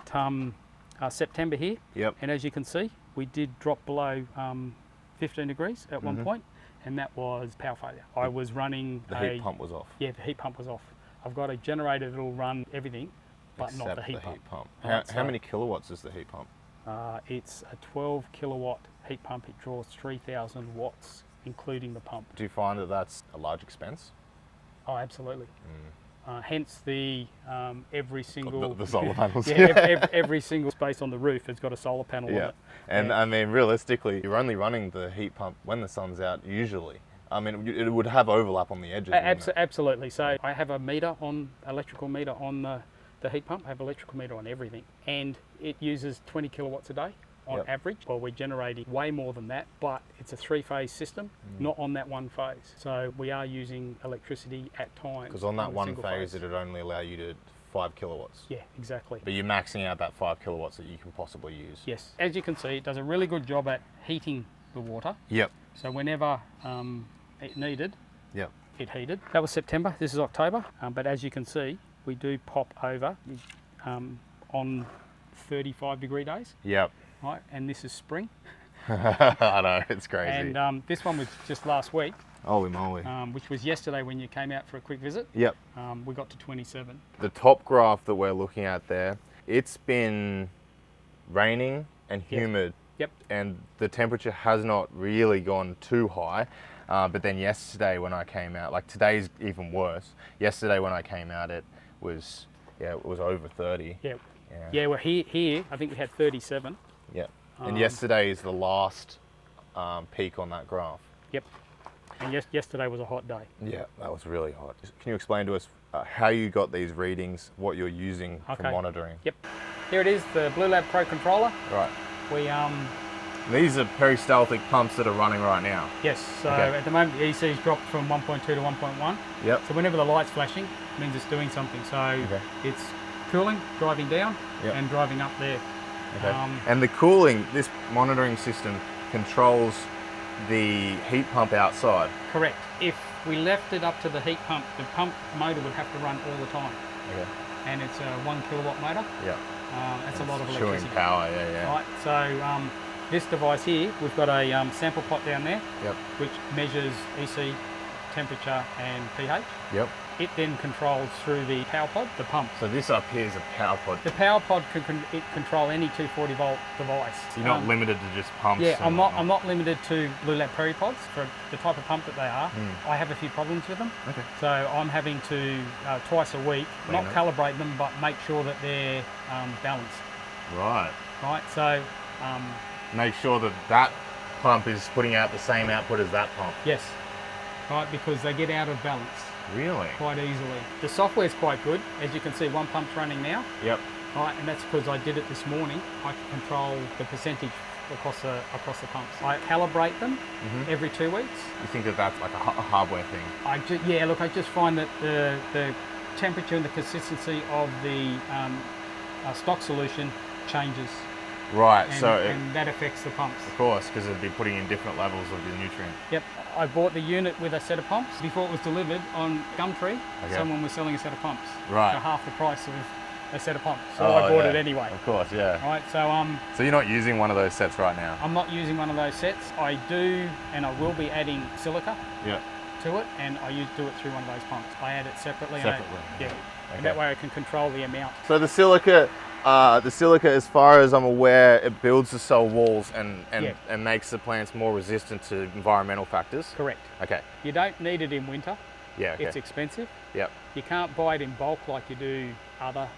Speaker 2: September here.
Speaker 1: Yep.
Speaker 2: And as you can see, we did drop below 15 degrees at one point, and that was power failure. I was running
Speaker 1: the heat pump was off.
Speaker 2: Yeah, the heat pump was off. I've got a generator that'll run everything, but
Speaker 1: except
Speaker 2: not the heat
Speaker 1: pump.
Speaker 2: Right,
Speaker 1: how many kilowatts is the heat pump?
Speaker 2: It's a 12 kilowatt heat pump. It draws 3,000 watts including the pump.
Speaker 1: Do you find that that's a large expense?
Speaker 2: Oh, absolutely. Hence the every single
Speaker 1: The solar panels.
Speaker 2: every single space on the roof has got a solar panel on it.
Speaker 1: And I mean, realistically, you're only running the heat pump when the sun's out usually. I mean, it would have overlap on the edges.
Speaker 2: Absolutely. So I have a meter on, electrical meter on the heat pump. I have electrical meter on everything, and it uses 20 kilowatts a day on average. Well, we're generating way more than that, but it's a 3-phase system, not on that one phase. So we are using electricity at times.
Speaker 1: Because on that one phase, it would only allow you to 5 kilowatts.
Speaker 2: Yeah, exactly.
Speaker 1: But you're maxing out that 5 kilowatts that you can possibly use.
Speaker 2: Yes. As you can see, it does a really good job at heating the water.
Speaker 1: Yep.
Speaker 2: So whenever it needed,
Speaker 1: Yep.
Speaker 2: it heated. That was September. This is October. But as you can see, we do pop over on 35-degree days.
Speaker 1: Yep.
Speaker 2: Right, and this is spring.
Speaker 1: I know, it's crazy.
Speaker 2: And this one was just last week.
Speaker 1: Holy moly.
Speaker 2: Which was yesterday when you came out for a quick visit.
Speaker 1: Yep.
Speaker 2: We got to 27.
Speaker 1: The top graph that we're looking at there, it's been raining and humid.
Speaker 2: Yep.
Speaker 1: And the temperature has not really gone too high. But then yesterday when I came out, like today's even worse. Yesterday when I came out, it was over 30.
Speaker 2: Yeah. Yeah, well here I think we had 37.
Speaker 1: Yeah. And yesterday is the last peak on that graph.
Speaker 2: Yep. And yesterday was a hot day.
Speaker 1: Yeah, that was really hot. Can you explain to us how you got these readings, what you're using for monitoring?
Speaker 2: Yep. Here it is, the Blue Lab Pro controller.
Speaker 1: Right.
Speaker 2: We
Speaker 1: These are peristaltic pumps that are running right now.
Speaker 2: Yes. So at the moment the EC's dropped from 1.2 to 1.1.
Speaker 1: Yep.
Speaker 2: So whenever the light's flashing, it means it's doing something. So it's cooling, driving down, and driving up there.
Speaker 1: Okay. And the cooling, this monitoring system controls the heat pump outside.
Speaker 2: Correct. If we left it up to the pump motor would have to run all the time.
Speaker 1: Okay.
Speaker 2: And it's a 1 kilowatt motor.
Speaker 1: Yeah.
Speaker 2: That's a lot of
Speaker 1: chewing
Speaker 2: electricity.
Speaker 1: power, yeah.
Speaker 2: Right. So this device here, we've got a sample pot down there, which measures EC, temperature, and pH.
Speaker 1: Yep.
Speaker 2: It then controls through the power pod, the pump.
Speaker 1: So this up here is a power pod.
Speaker 2: The power pod can control any 240 volt device.
Speaker 1: So you're not limited to just pumps.
Speaker 2: Yeah, I'm not limited to Blue Lab Prairie pods for the type of pump that they are. I have a few problems with them. Okay. So I'm having to twice a week not calibrate them, but make sure that they're balanced.
Speaker 1: Right.
Speaker 2: Right. So
Speaker 1: make sure that that pump is putting out the same output as that pump.
Speaker 2: Yes. Right, because they get out of balance.
Speaker 1: Really?
Speaker 2: Quite easily. The software's quite good. As you can see, one pump's running now.
Speaker 1: Yep.
Speaker 2: Right, and that's because I did it this morning. I can control the percentage across the pumps. I calibrate them every 2 weeks.
Speaker 1: You think that that's like a hardware thing?
Speaker 2: I just find that the temperature and the consistency of the stock solution changes.
Speaker 1: Right,
Speaker 2: and that affects the pumps.
Speaker 1: Of course, because it'd be putting in different levels of the nutrient.
Speaker 2: Yep. I bought the unit with a set of pumps. Before it was delivered on Gumtree, someone was selling a set of pumps.
Speaker 1: Right.
Speaker 2: For half the price of a set of pumps. So I bought it anyway.
Speaker 1: Of course, yeah.
Speaker 2: Right, so
Speaker 1: so you're not using one of those sets right now?
Speaker 2: I'm not using one of those sets. I do, and I will be adding silica to it, and I do it through one of those pumps. I add it separately.
Speaker 1: Okay.
Speaker 2: And that way I can control the amount.
Speaker 1: So the silica, as far as I'm aware, it builds the cell walls and makes the plants more resistant to environmental factors.
Speaker 2: Correct.
Speaker 1: Okay.
Speaker 2: You don't need it in winter.
Speaker 1: Yeah. Okay.
Speaker 2: It's expensive.
Speaker 1: Yep.
Speaker 2: You can't buy it in bulk like you do other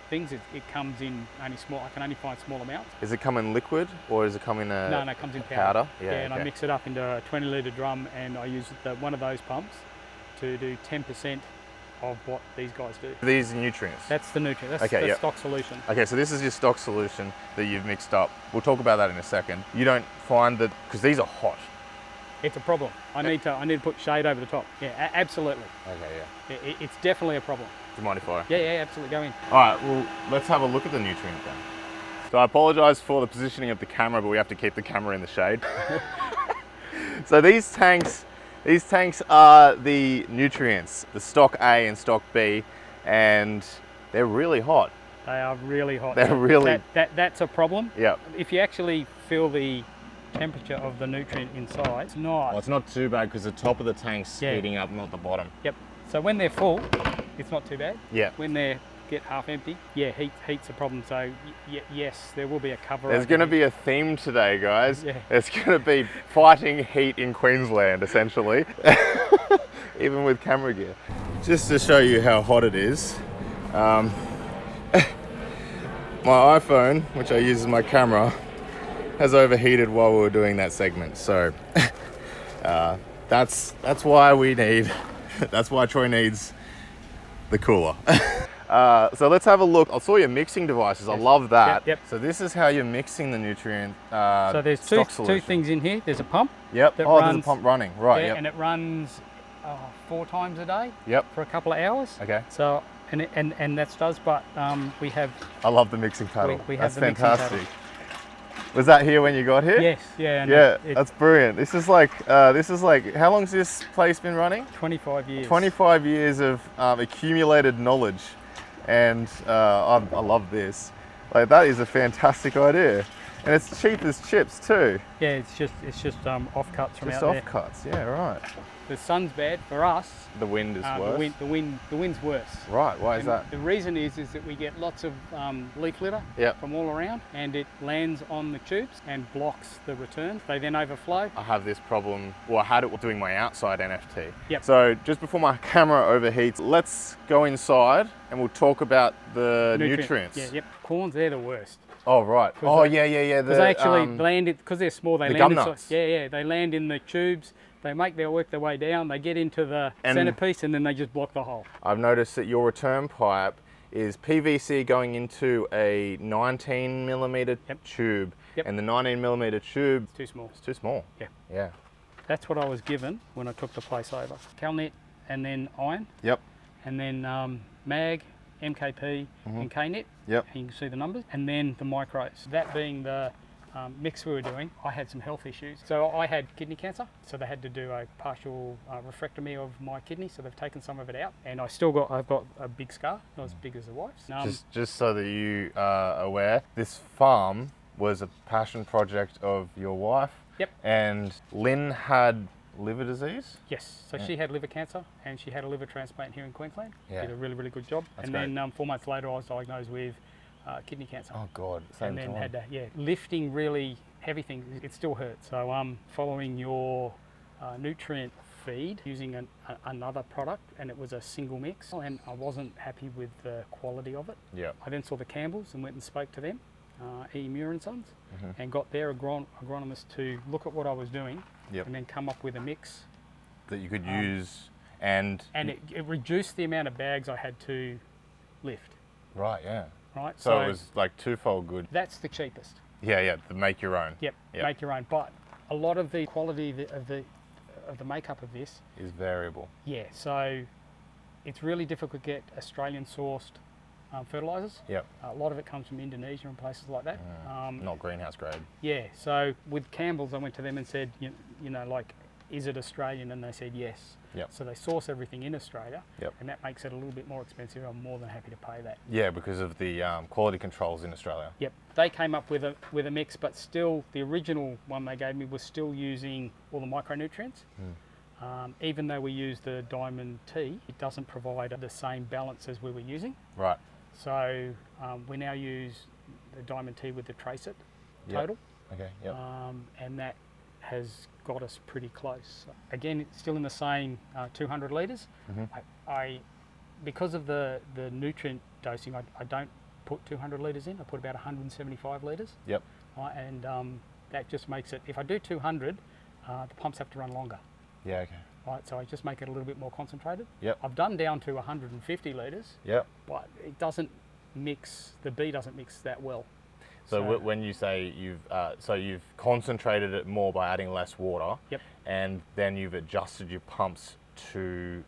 Speaker 2: things. It comes in only small. I can only find small amounts.
Speaker 1: Does it come in liquid or does it come in a?
Speaker 2: No, it comes in powder.
Speaker 1: Yeah.
Speaker 2: And I mix it up into a 20-litre drum, and I use one of those pumps to do 10% of what these guys do.
Speaker 1: These nutrients?
Speaker 2: That's the nutrient. That's the stock solution.
Speaker 1: Okay, so this is your stock solution that you've mixed up. We'll talk about that in a second. You don't find that, because these are hot.
Speaker 2: It's a problem. I need to put shade over the top. Yeah, absolutely.
Speaker 1: Okay, yeah.
Speaker 2: It's definitely a problem.
Speaker 1: Do you mind if I?
Speaker 2: Yeah, absolutely. Go in.
Speaker 1: All right, well, let's have a look at the nutrient then. So I apologise for the positioning of the camera, but we have to keep the camera in the shade. So these tanks are the nutrients, the stock A and stock B, and they're really hot.
Speaker 2: They are really hot.
Speaker 1: They're really...
Speaker 2: That's a problem.
Speaker 1: Yeah.
Speaker 2: If you actually feel the temperature of the nutrient inside, it's not...
Speaker 1: Well, it's not too bad because the top of the tank's heating up, not the bottom.
Speaker 2: Yep. So when they're full, it's not too bad.
Speaker 1: Yeah.
Speaker 2: When they're get half empty. Yeah, heat's a problem. So yes, there will be a cover.
Speaker 1: There's going to be a theme today, guys.
Speaker 2: Yeah.
Speaker 1: It's going to be fighting heat in Queensland, essentially, even with camera gear. Just to show you how hot it is, my iPhone, which I use as my camera, has overheated while we were doing that segment. So that's why we need, that's why Troy needs the cooler. So let's have a look. I saw your mixing devices. Yes. I love that.
Speaker 2: Yep.
Speaker 1: So this is how you're mixing the nutrient
Speaker 2: so there's two things in here. There's a pump.
Speaker 1: Yep.
Speaker 2: That
Speaker 1: runs,
Speaker 2: there's
Speaker 1: a pump running. Right.
Speaker 2: Yeah,
Speaker 1: yep.
Speaker 2: And it runs 4 times a day.
Speaker 1: Yep.
Speaker 2: For a couple of hours.
Speaker 1: Okay.
Speaker 2: So and that does, but we have.
Speaker 1: I love the mixing paddle.
Speaker 2: We have
Speaker 1: that's
Speaker 2: the
Speaker 1: fantastic.
Speaker 2: mixing paddle.
Speaker 1: Was that here when you got here?
Speaker 2: Yes. Yeah.
Speaker 1: Yeah. That's brilliant. This is like how long's this place been running?
Speaker 2: 25 years.
Speaker 1: 25 years of accumulated knowledge. And I love this. Like, that is a fantastic idea, and it's cheap as chips too.
Speaker 2: Yeah, it's just offcuts from
Speaker 1: just
Speaker 2: out there.
Speaker 1: Just offcuts, yeah, right.
Speaker 2: The sun's bad for us.
Speaker 1: The wind is worse.
Speaker 2: The wind's worse.
Speaker 1: Right. Why is that?
Speaker 2: The reason is that we get lots of leaf litter from all around, and it lands on the tubes and blocks the returns. They then overflow.
Speaker 1: I have this problem. Well, I had it doing my outside NFT.
Speaker 2: Yep.
Speaker 1: So just before my camera overheats, let's go inside and we'll talk about the nutrients.
Speaker 2: Yeah. Yep. Corns, they're the worst.
Speaker 1: Oh right. Oh yeah.
Speaker 2: Because they actually land it because they're small. They
Speaker 1: land
Speaker 2: inside. Yeah. They land in the tubes. They work their way down, they get into the centerpiece, and then they just block the hole.
Speaker 1: I've noticed that your return pipe is PVC going into a 19mm tube, and the 19mm tube...
Speaker 2: It's too small.
Speaker 1: It's too small. Yeah.
Speaker 2: That's what I was given when I took the place over. Calnet and then iron.
Speaker 1: Yep.
Speaker 2: And then mag, MKP, and KNet.
Speaker 1: Yep.
Speaker 2: And you can see the numbers. And then the micros. That being the mix we were doing, I had some health issues. So I had kidney cancer, so they had to do a partial refractomy of my kidney, so they've taken some of it out, and I've got a big scar, not as big as the wife's.
Speaker 1: Just so that you are aware, this farm was a passion project of your wife.
Speaker 2: Yep.
Speaker 1: And Lynn had liver disease?
Speaker 2: Yes, so she had liver cancer and she had a liver transplant here in Queensland.
Speaker 1: Yeah.
Speaker 2: Did a really, really good job.
Speaker 1: That's
Speaker 2: and then 4 months later I was diagnosed with kidney cancer.
Speaker 1: Oh God, same
Speaker 2: And then
Speaker 1: time.
Speaker 2: had to, lifting really heavy things, it still hurts. So following your nutrient feed using another product, and it was a single mix, and I wasn't happy with the quality of it.
Speaker 1: Yeah.
Speaker 2: I then saw the Campbells and went and spoke to them, E. Muir and Sons, and got their agronomist to look at what I was doing, and then come up with a mix
Speaker 1: that you could use, and
Speaker 2: it reduced the amount of bags I had to lift.
Speaker 1: Right. Yeah.
Speaker 2: Right.
Speaker 1: So it was like twofold good.
Speaker 2: That's the cheapest.
Speaker 1: Yeah. The make your own.
Speaker 2: Yep. Make your own. But a lot of the quality of the makeup of this
Speaker 1: is variable.
Speaker 2: Yeah. So it's really difficult to get Australian sourced fertilisers.
Speaker 1: Yep.
Speaker 2: A lot of it comes from Indonesia and places like that.
Speaker 1: Not greenhouse grade.
Speaker 2: Yeah. So with Campbell's, I went to them and said, you know, like, is it Australian? And they said yes.
Speaker 1: Yep.
Speaker 2: So they source everything in Australia,
Speaker 1: yep.
Speaker 2: and that makes it a little bit more expensive. I'm more than happy to pay that.
Speaker 1: Yeah, because of the quality controls in Australia.
Speaker 2: Yep. They came up with a mix, but still the original one they gave me was still using all the micronutrients. Even though we use the Diamond T, it doesn't provide the same balance as we were using.
Speaker 1: Right.
Speaker 2: So we now use the Diamond T with the Trace It total.
Speaker 1: Yep. Okay. Yep.
Speaker 2: And that has got us pretty close. Again, it's still in the same 200 litres. I because of the nutrient dosing, I don't put 200 litres in. I put about 175 litres.
Speaker 1: Yep.
Speaker 2: And that just makes it, if I do 200, the pumps have to run longer.
Speaker 1: Yeah, okay.
Speaker 2: Right, so I just make it a little bit more concentrated.
Speaker 1: Yep.
Speaker 2: I've done down to 150 litres.
Speaker 1: Yep.
Speaker 2: But it doesn't mix, the B doesn't mix that well.
Speaker 1: So when you say you've concentrated it more by adding less water,
Speaker 2: yep.
Speaker 1: and then you've adjusted your pumps to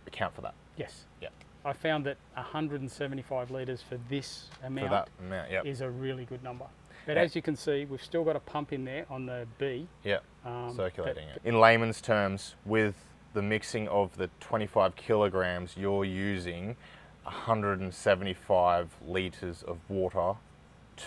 Speaker 1: account for that.
Speaker 2: Yes.
Speaker 1: Yep.
Speaker 2: I found that 175 litres for this amount,
Speaker 1: yep.
Speaker 2: is a really good number. But as you can see, we've still got a pump in there on the B.
Speaker 1: Yeah, circulating it. In layman's terms, with the mixing of the 25 kilograms, you're using 175 litres of water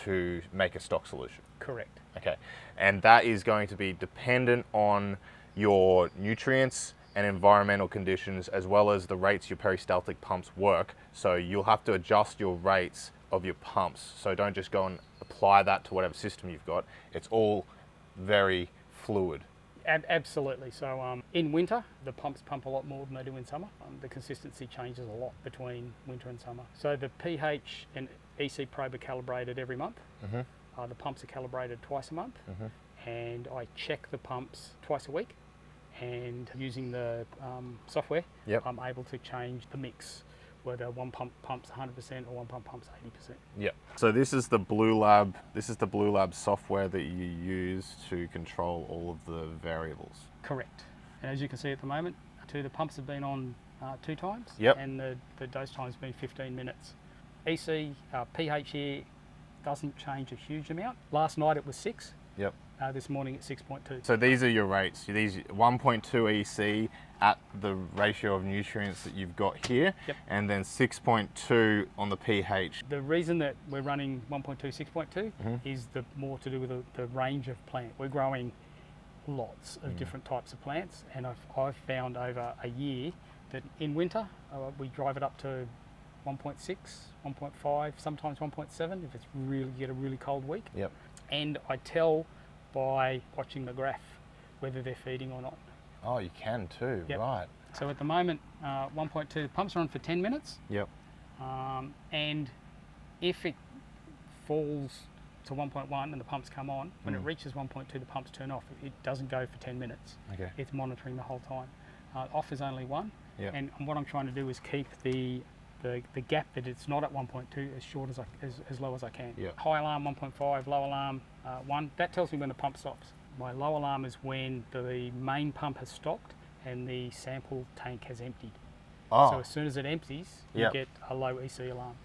Speaker 1: to make a stock solution.
Speaker 2: Correct.
Speaker 1: Okay, and that is going to be dependent on your nutrients and environmental conditions, as well as the rates your peristaltic pumps work. So you'll have to adjust your rates of your pumps. So don't just go and apply that to whatever system you've got. It's all very fluid.
Speaker 2: Absolutely. So in winter, the pumps pump a lot more than they do in summer. The consistency changes a lot between winter and summer. So the pH and EC probe are calibrated every month. The pumps are calibrated twice a month. And I check the pumps twice a week. And using the software, I'm able to change the mix, whether one pump pumps 100% or one pump pumps 80%.
Speaker 1: Yep. So this is the Blue Lab. This is the Blue Lab software that you use to control all of the variables.
Speaker 2: Correct. And as you can see at the moment, the pumps have been on 2 times.
Speaker 1: Yep.
Speaker 2: And the dose time's been 15 minutes. EC pH here doesn't change a huge amount. Last night it was 6.
Speaker 1: Yep.
Speaker 2: This morning at 6.2.
Speaker 1: So these are your rates. These 1.2 EC at the ratio of nutrients that you've got here, and then 6.2 on the pH.
Speaker 2: The reason that we're running 1.2, 6.2 is more to do with the range of plant. We're growing lots of different types of plants, and I've found over a year that in winter we drive it up to 1.6, 1.5, sometimes 1.7 if it's really get a really cold week.
Speaker 1: Yep.
Speaker 2: And I tell by watching the graph whether they're feeding or not.
Speaker 1: Oh, you can too, right.
Speaker 2: So at the moment, 1.2, pumps are on for 10 minutes.
Speaker 1: Yep.
Speaker 2: And if it falls to 1.1 and the pumps come on, when it reaches 1.2, the pumps turn off. It doesn't go for 10 minutes. Okay. It's monitoring the whole time. Off is only 1. Yep. And what I'm trying to do is keep the gap that it's not at 1.2 as short as low as I can. Yep. High alarm 1.5, low alarm 1. That tells me when the pump stops. My low alarm is when the main pump has stopped and the sample tank has emptied. So as soon as it empties, you get a low EC alarm.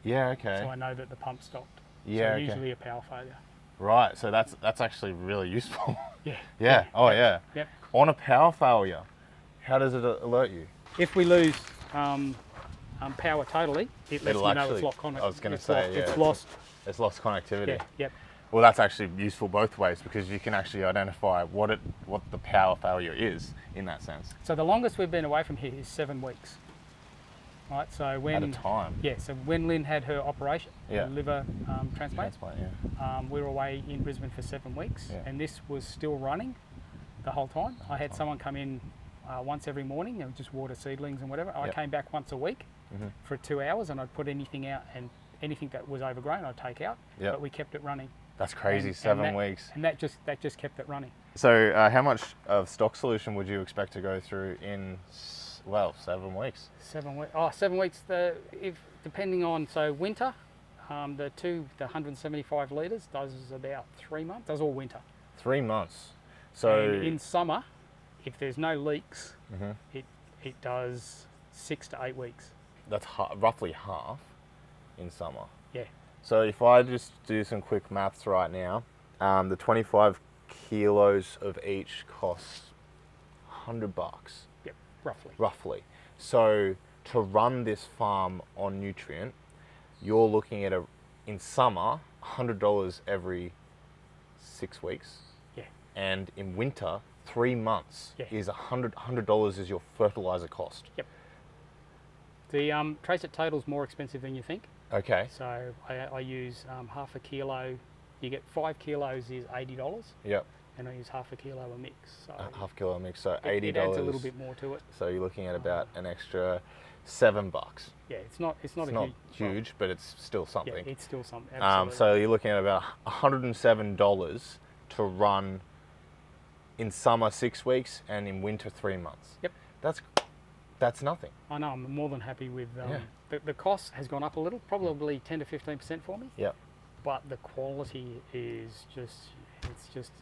Speaker 1: Yeah, okay.
Speaker 2: So I know that the pump stopped.
Speaker 1: Yeah,
Speaker 2: so usually a power failure.
Speaker 1: Right, so that's actually really useful.
Speaker 2: Yeah.
Speaker 1: Yeah. Oh yeah.
Speaker 2: Yep.
Speaker 1: On a power failure, how does it alert you?
Speaker 2: If we lose power totally, it lets me know it's lost connectivity.
Speaker 1: I was going to say,
Speaker 2: it's lost.
Speaker 1: It's lost connectivity.
Speaker 2: Yeah. Yep.
Speaker 1: Well, that's actually useful both ways because you can actually identify what the power failure is in that sense.
Speaker 2: So the longest we've been away from here is 7 weeks. Right. So when
Speaker 1: at a time.
Speaker 2: Yeah. So when Lynn had her operation, her liver transplant, we were away in Brisbane for 7 weeks, and this was still running the whole time. I had someone come in once every morning and just water seedlings and whatever. I came back once a week for 2 hours, and I'd put anything out, and anything that was overgrown I'd take out. But we kept it running.
Speaker 1: That's crazy, 7 weeks.
Speaker 2: And that just kept it running.
Speaker 1: So how much of stock solution would you expect to go through in, 7 weeks?
Speaker 2: 7 weeks. Oh, 7 weeks. Depending on, so winter, the 175 litres does about 3 months. Does all winter.
Speaker 1: 3 months. So
Speaker 2: and in summer, if there's no leaks, it does 6 to 8 weeks.
Speaker 1: That's roughly half in summer.
Speaker 2: Yeah.
Speaker 1: So if I just do some quick maths right now, the 25 kilos of each costs $100.
Speaker 2: Yep, roughly.
Speaker 1: Roughly. So to run this farm on nutrient, you're looking at in summer $100 every 6 weeks.
Speaker 2: Yeah.
Speaker 1: And in winter, 3 months is $100 is your fertilizer cost.
Speaker 2: Yep. The trace it total is more expensive than you think.
Speaker 1: Okay.
Speaker 2: So I use half a kilo. You get 5 kilos is $80.
Speaker 1: Yep.
Speaker 2: And I use half a kilo a mix. So
Speaker 1: half a kilo a mix, so $80.
Speaker 2: It adds a little bit more to it.
Speaker 1: So you're looking at about an extra $7.
Speaker 2: Yeah, it's not
Speaker 1: huge, but it's still something.
Speaker 2: Yeah, it's still something. Absolutely.
Speaker 1: So you're looking at about $107 to run in summer 6 weeks and in winter 3 months.
Speaker 2: Yep.
Speaker 1: That's nothing.
Speaker 2: I know. I'm more than happy with the cost has gone up a little, probably 10 to 15% for me.
Speaker 1: Yep.
Speaker 2: But the quality is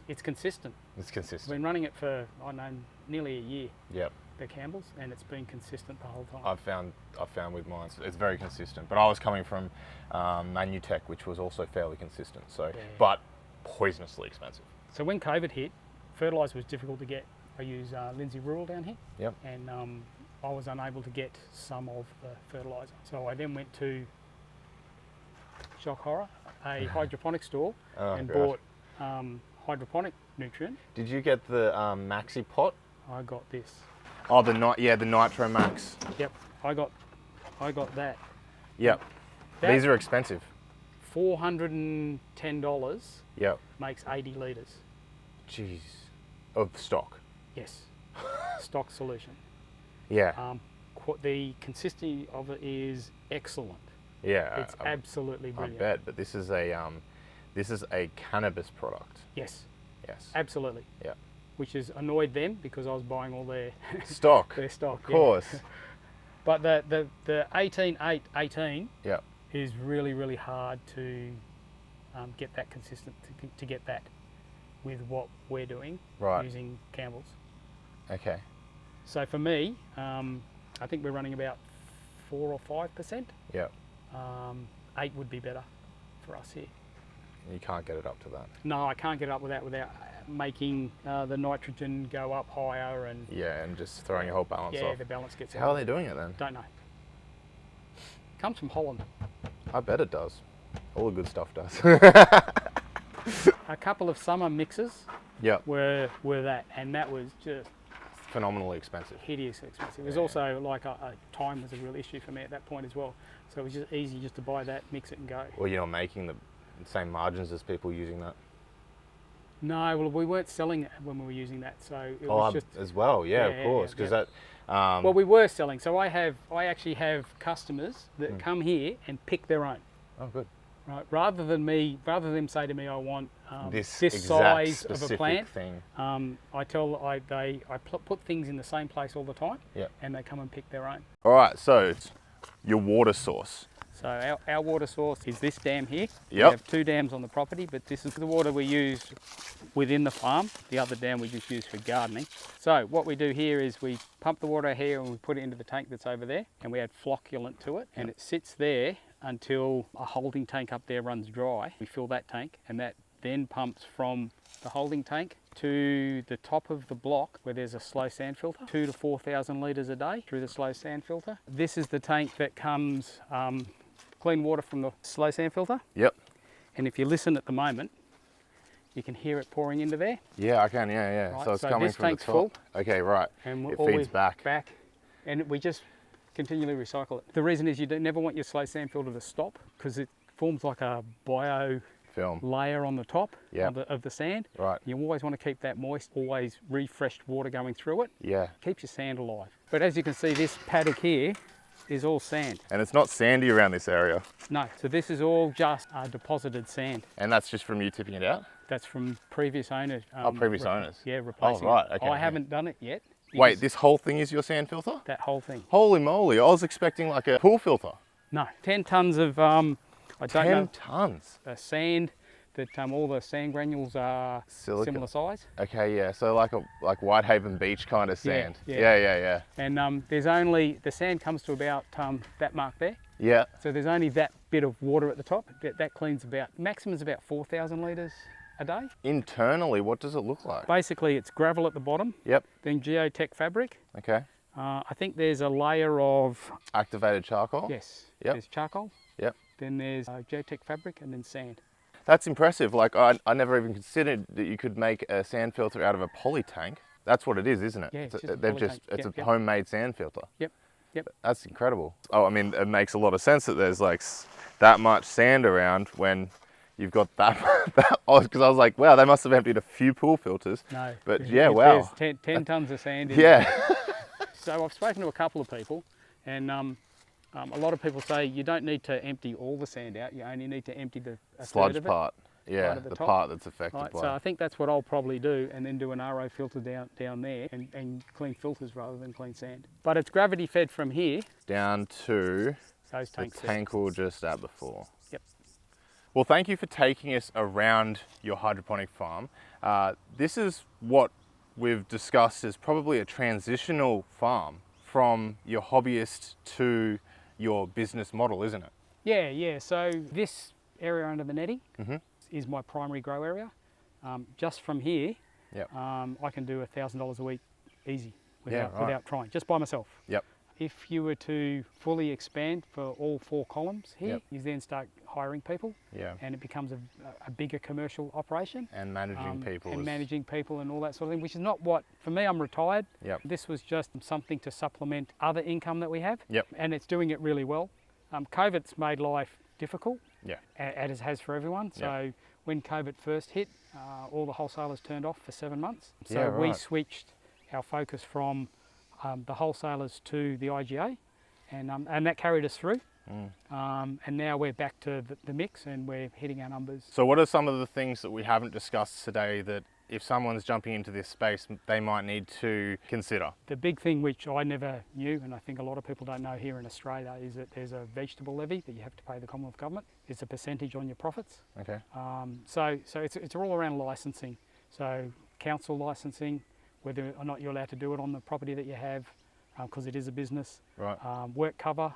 Speaker 2: it's consistent.
Speaker 1: It's consistent.
Speaker 2: I've been running it for nearly a year.
Speaker 1: Yep.
Speaker 2: The Campbell's, and it's been consistent the whole time.
Speaker 1: I've found with mine it's very consistent. But I was coming from Manutech, which was also fairly consistent. So, but poisonously expensive.
Speaker 2: So when COVID hit, fertiliser was difficult to get. I use Lindsay Rural down here. Yep. And I was unable to get some of the fertiliser. So I then went to, shock horror, a hydroponic store and bought hydroponic nutrient.
Speaker 1: Did you get the maxi pot?
Speaker 2: I got this.
Speaker 1: Oh, the Nitro Max.
Speaker 2: Yep, I got that.
Speaker 1: Yep.
Speaker 2: That-
Speaker 1: These are expensive.
Speaker 2: $410
Speaker 1: Yep.
Speaker 2: makes 80 litres.
Speaker 1: Jeez. Of stock.
Speaker 2: Yes, stock solution.
Speaker 1: Yeah.
Speaker 2: The consistency of it is excellent.
Speaker 1: Yeah.
Speaker 2: It's absolutely
Speaker 1: I
Speaker 2: brilliant.
Speaker 1: bet, but this is a cannabis product.
Speaker 2: Yes,
Speaker 1: Yes.
Speaker 2: absolutely.
Speaker 1: Yeah.
Speaker 2: Which has annoyed them because I was buying all their
Speaker 1: Stock.
Speaker 2: their stock.
Speaker 1: Of course.
Speaker 2: Yeah. But the 18-8-18
Speaker 1: Yep.
Speaker 2: is really hard to get that consistent, to get that with what we're doing
Speaker 1: Right.
Speaker 2: using Campbell's.
Speaker 1: Okay.
Speaker 2: So for me, I think we're running about 4 or 5%.
Speaker 1: Yep.
Speaker 2: 8 would be better for us here.
Speaker 1: You can't get it up to that.
Speaker 2: No, I can't get up with that without making the nitrogen go up higher and
Speaker 1: Yeah, and just throwing your whole balance
Speaker 2: yeah,
Speaker 1: off.
Speaker 2: the balance gets.
Speaker 1: How are they doing it then?
Speaker 2: Don't know. Comes from Holland.
Speaker 1: I bet it does. All the good stuff does.
Speaker 2: A couple of summer mixes
Speaker 1: Yep.
Speaker 2: were that, and that was just
Speaker 1: Phenomenally expensive.
Speaker 2: hideously expensive. It was
Speaker 1: Yeah.
Speaker 2: also like time was a real issue for me at that point as well. So it was just easy just to buy that, mix it and go.
Speaker 1: Well, you're not making the same margins as people using that.
Speaker 2: No, well, we weren't selling it when we were using that, so it was just.
Speaker 1: as well. Yeah,
Speaker 2: Yeah,
Speaker 1: of course, because
Speaker 2: yeah.
Speaker 1: that.
Speaker 2: Well, we were selling. So I actually have customers that come here and pick their own.
Speaker 1: Oh, good.
Speaker 2: Right, rather than them say to me, I want
Speaker 1: This
Speaker 2: this
Speaker 1: exact
Speaker 2: size of a
Speaker 1: specific
Speaker 2: plant.
Speaker 1: thing.
Speaker 2: I put things in the same place all the time,
Speaker 1: Yep.
Speaker 2: and they come and pick their own.
Speaker 1: All right, so it's your water source.
Speaker 2: So our water source is this dam here. We
Speaker 1: Yep.
Speaker 2: have 2 dams on the property, but this is the water we use within the farm. The other dam we just use for gardening. So what we do here is we pump the water here and we put it into the tank that's over there, and we add flocculant to it, and it sits there until a holding tank up there runs dry. We fill that tank, and that then pumps from the holding tank to the top of the block where there's a slow sand filter, 2,000 to 4,000 litres a day through the slow sand filter. This is the tank that comes clean water from the slow sand filter,
Speaker 1: Yep.
Speaker 2: and if you listen at the moment, you can hear it pouring into there,
Speaker 1: Yeah, I can. Yeah.
Speaker 2: Right,
Speaker 1: So it's
Speaker 2: so
Speaker 1: coming
Speaker 2: this
Speaker 1: from the
Speaker 2: tank's
Speaker 1: top.
Speaker 2: full.
Speaker 1: Okay, right.
Speaker 2: and we're
Speaker 1: It
Speaker 2: always
Speaker 1: feeds back.
Speaker 2: and we just continually recycle it. The reason is you never want your slow sand filter to stop because it forms like a bio
Speaker 1: Film.
Speaker 2: layer on the top
Speaker 1: Yep.
Speaker 2: of the sand.
Speaker 1: Right.
Speaker 2: You always want to keep that moist, always refreshed water going through it.
Speaker 1: Yeah.
Speaker 2: Keeps your sand alive. But as you can see, this paddock here is all sand.
Speaker 1: And it's not sandy around this area.
Speaker 2: No, so this is all just deposited sand.
Speaker 1: And that's just from you tipping it out?
Speaker 2: That's from previous owners.
Speaker 1: Previous owners.
Speaker 2: Yeah, replacing
Speaker 1: right,
Speaker 2: it.
Speaker 1: okay,
Speaker 2: I
Speaker 1: yeah.
Speaker 2: haven't done it yet.
Speaker 1: Wait,
Speaker 2: because
Speaker 1: this whole thing is your sand filter?
Speaker 2: that whole thing.
Speaker 1: Holy moly, I was expecting like a pool filter.
Speaker 2: No, 10 tonnes of, I don't
Speaker 1: 10
Speaker 2: know,
Speaker 1: tons.
Speaker 2: sand, that all the sand granules are
Speaker 1: Silica.
Speaker 2: similar size.
Speaker 1: Okay, yeah, so like Whitehaven Beach kind of
Speaker 2: Yeah,
Speaker 1: sand.
Speaker 2: yeah.
Speaker 1: Yeah.
Speaker 2: And there's only, the sand comes to about that mark there.
Speaker 1: Yeah.
Speaker 2: So there's only that bit of water at the top. That cleans about, maximum is about 4,000 litres a day.
Speaker 1: Internally, what does it look like?
Speaker 2: Basically, it's gravel at the bottom,
Speaker 1: Yep.
Speaker 2: then geotech fabric.
Speaker 1: Okay.
Speaker 2: I think there's a layer of,
Speaker 1: Activated charcoal?
Speaker 2: yes,
Speaker 1: Yep.
Speaker 2: there's charcoal,
Speaker 1: Yep.
Speaker 2: then there's geotech fabric, and then sand.
Speaker 1: That's impressive. Like, I never even considered that you could make a sand filter out of a poly tank. That's what it is, isn't it?
Speaker 2: Yeah, it's just a
Speaker 1: They've
Speaker 2: poly
Speaker 1: just,
Speaker 2: tank.
Speaker 1: it's
Speaker 2: Yep,
Speaker 1: a
Speaker 2: yep.
Speaker 1: homemade sand filter.
Speaker 2: Yep.
Speaker 1: That's incredible. Oh, I mean, it makes a lot of sense that there's like that much sand around when you've got that, because I was like, wow, they must have emptied a few pool filters.
Speaker 2: No.
Speaker 1: But yeah, wow.
Speaker 2: There's 10 tonnes of sand in
Speaker 1: Yeah.
Speaker 2: So I've spoken to a couple of people, and a lot of people say you don't need to empty all the sand out. You only need to empty a third
Speaker 1: Sludge
Speaker 2: of it.
Speaker 1: part. Yeah,
Speaker 2: at the
Speaker 1: the
Speaker 2: top.
Speaker 1: part that's affected
Speaker 2: Right,
Speaker 1: by
Speaker 2: so I think that's what I'll probably do, and then do an RO filter down there and clean filters rather than clean sand. But it's gravity fed from here.
Speaker 1: down to
Speaker 2: Those
Speaker 1: the
Speaker 2: tanks.
Speaker 1: tank we were just at before.
Speaker 2: Yep.
Speaker 1: Well, thank you for taking us around your hydroponic farm. This is what we've discussed as probably a transitional farm from your hobbyist to your business model, isn't it?
Speaker 2: Yeah. So this area under the netting
Speaker 1: Mhm.
Speaker 2: is my primary grow area. Just from here,
Speaker 1: Yep.
Speaker 2: I can do $1,000 a week easy
Speaker 1: Yeah, right.
Speaker 2: without trying, just by myself.
Speaker 1: Yep.
Speaker 2: If you were to fully expand for all 4 columns here,
Speaker 1: Yep.
Speaker 2: you then start hiring people,
Speaker 1: Yeah.
Speaker 2: and it becomes a bigger commercial operation.
Speaker 1: And managing people.
Speaker 2: And
Speaker 1: is-
Speaker 2: managing people and all that sort of thing, which is not what, for me, I'm retired.
Speaker 1: Yep.
Speaker 2: This was just something to supplement other income that we have.
Speaker 1: Yep.
Speaker 2: And it's doing it really well. COVID's made life difficult,
Speaker 1: Yeah.
Speaker 2: as it has for everyone. So when COVID first hit, all the wholesalers turned off for 7 months. So
Speaker 1: Yeah,
Speaker 2: we
Speaker 1: right.
Speaker 2: switched our focus from the wholesalers to the IGA, and that carried us through. And now we're back to the mix, and we're hitting our numbers.
Speaker 1: So what are some of the things that we haven't discussed today that if someone's jumping into this space, they might need to consider?
Speaker 2: The big thing which I never knew, and I think a lot of people don't know here in Australia, is that there's a vegetable levy that you have to pay the Commonwealth Government. It's a percentage on your profits.
Speaker 1: Okay.
Speaker 2: So it's all around licensing. So council licensing, whether or not you're allowed to do it on the property that you have, because it is a business.
Speaker 1: Right.
Speaker 2: Work cover,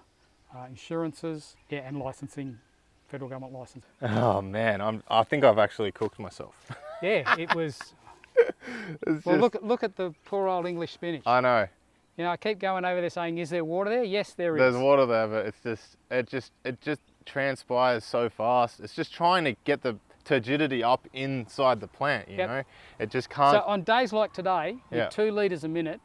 Speaker 2: insurances, and licensing, federal government license.
Speaker 1: Oh man, I think I've actually cooked myself.
Speaker 2: Yeah, it was.
Speaker 1: It's
Speaker 2: Well,
Speaker 1: just-
Speaker 2: look at the poor old English spinach.
Speaker 1: I know.
Speaker 2: You know, I keep going over there saying, "Is there water there?" Yes, there is.
Speaker 1: There's water there, but it just transpires so fast. It's just trying to get the turgidity up inside the plant, you
Speaker 2: Yep.
Speaker 1: know? It just can't.
Speaker 2: So on days like today,
Speaker 1: Yeah.
Speaker 2: 2 litres a minute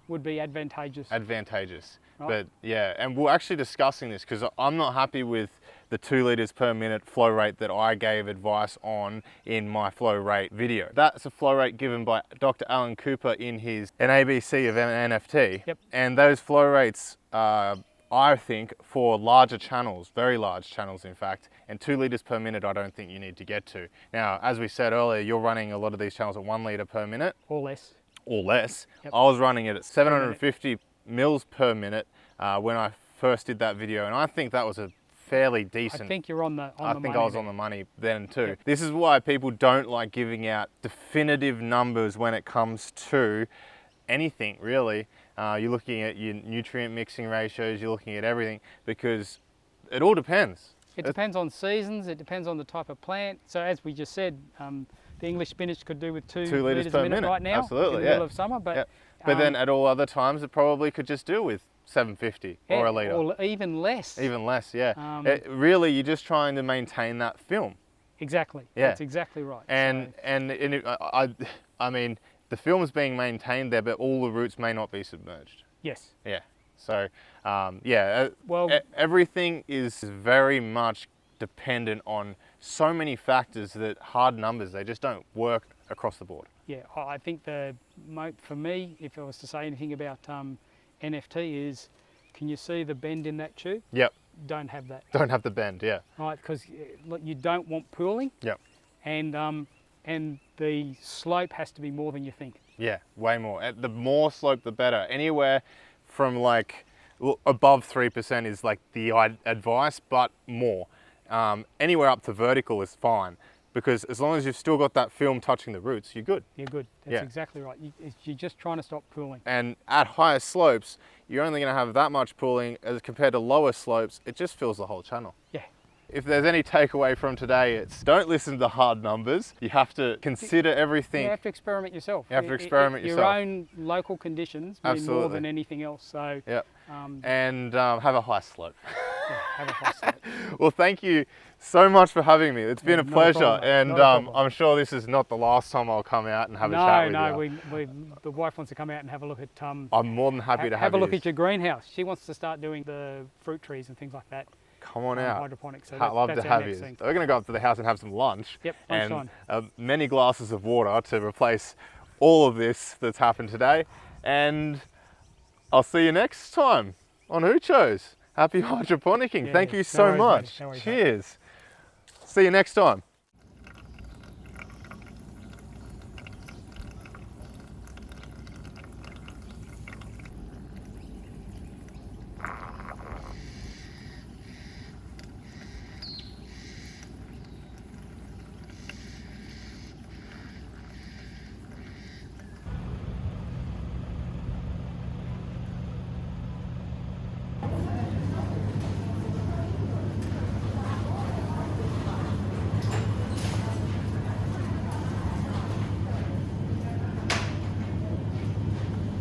Speaker 2: would be advantageous.
Speaker 1: Advantageous.
Speaker 2: Right.
Speaker 1: But yeah, and we're actually discussing this because I'm not happy with the 2 litres per minute flow rate that I gave advice on in my flow rate video. That's a flow rate given by Dr. Alan Cooper in his An ABC of NFT.
Speaker 2: Yep.
Speaker 1: And those flow rates I think for larger channels, very large channels in fact, and 2 litres per minute I don't think you need to get to. Now, as we said earlier, you're running a lot of these channels at 1 litre per minute
Speaker 2: Or less.
Speaker 1: or less.
Speaker 2: Yep.
Speaker 1: I was running it at 750 mils per minute when I first did that video, and I think that was a fairly decent.
Speaker 2: I think you're on the
Speaker 1: I
Speaker 2: money
Speaker 1: think I was
Speaker 2: there.
Speaker 1: on the money then too.
Speaker 2: Yep.
Speaker 1: This is why people don't like giving out definitive numbers when it comes to anything really. You're looking at your nutrient mixing ratios, you're looking at everything, because it all depends.
Speaker 2: It depends on seasons, it depends on the type of plant. So as we just said, the English spinach could do with 2 litres
Speaker 1: per
Speaker 2: a minute right now,
Speaker 1: Absolutely,
Speaker 2: in the
Speaker 1: yeah.
Speaker 2: middle of summer. But,
Speaker 1: Yeah. But then at all other times, it probably could just do with 750
Speaker 2: yeah,
Speaker 1: or a litre.
Speaker 2: or even less.
Speaker 1: Even less, yeah.
Speaker 2: Um,
Speaker 1: Really, you're just trying to maintain that film.
Speaker 2: Exactly.
Speaker 1: Yeah.
Speaker 2: That's exactly right.
Speaker 1: And
Speaker 2: So,
Speaker 1: I mean, the film's being maintained there, but all the roots may not be submerged.
Speaker 2: yes.
Speaker 1: Yeah. So,
Speaker 2: Well,
Speaker 1: everything is very much dependent on so many factors that hard numbers, they just don't work across the board.
Speaker 2: yeah, I think for me, if I was to say anything about NFT is, can you see the bend in that tube?
Speaker 1: Yep.
Speaker 2: Don't have that,
Speaker 1: Don't have the bend, yeah.
Speaker 2: right? Because you don't want pooling,
Speaker 1: Yep.
Speaker 2: and the slope has to be more than you think.
Speaker 1: Yeah, way more. The more slope, the better. Anywhere from above 3% is like the advice, but more. Anywhere up to vertical is fine, because as long as you've still got that film touching the roots, you're good.
Speaker 2: You're good. That's
Speaker 1: Yeah.
Speaker 2: exactly right. You're just trying to stop pooling.
Speaker 1: And at higher slopes, you're only going to have that much pooling as compared to lower slopes. It just fills the whole channel.
Speaker 2: Yeah.
Speaker 1: If there's any takeaway from today, it's don't listen to hard numbers. You have to consider everything.
Speaker 2: You have to experiment yourself.
Speaker 1: You have to experiment
Speaker 2: Your
Speaker 1: yourself.
Speaker 2: own local conditions mean more
Speaker 1: Absolutely.
Speaker 2: than anything else. So
Speaker 1: Yeah.
Speaker 2: um,
Speaker 1: And have a high slope.
Speaker 2: yeah, have a high slope.
Speaker 1: Well, thank you so much for having me. It's been a
Speaker 2: not a
Speaker 1: pleasure,
Speaker 2: problem, mate.
Speaker 1: and
Speaker 2: Not a problem.
Speaker 1: I'm sure this is not the last time I'll come out and have a chat with you.
Speaker 2: No, the wife wants to come out and have a look at
Speaker 1: I'm more than happy to
Speaker 2: have a look
Speaker 1: you.
Speaker 2: at your greenhouse. She wants to start doing the fruit trees and things like that.
Speaker 1: Come on out.
Speaker 2: Hydroponics. So
Speaker 1: I'd love to
Speaker 2: that's our
Speaker 1: have
Speaker 2: next
Speaker 1: you.
Speaker 2: thing.
Speaker 1: We're going to go up to the house and have some lunch.
Speaker 2: Yep,
Speaker 1: and
Speaker 2: lunchtime.
Speaker 1: many glasses of water to replace all of this that's happened today. And I'll see you next time on Hoochos. Happy hydroponicking.
Speaker 2: Yeah,
Speaker 1: Thank you
Speaker 2: no
Speaker 1: so
Speaker 2: worries,
Speaker 1: much.
Speaker 2: mate. No worries, mate.
Speaker 1: Cheers. See you next time.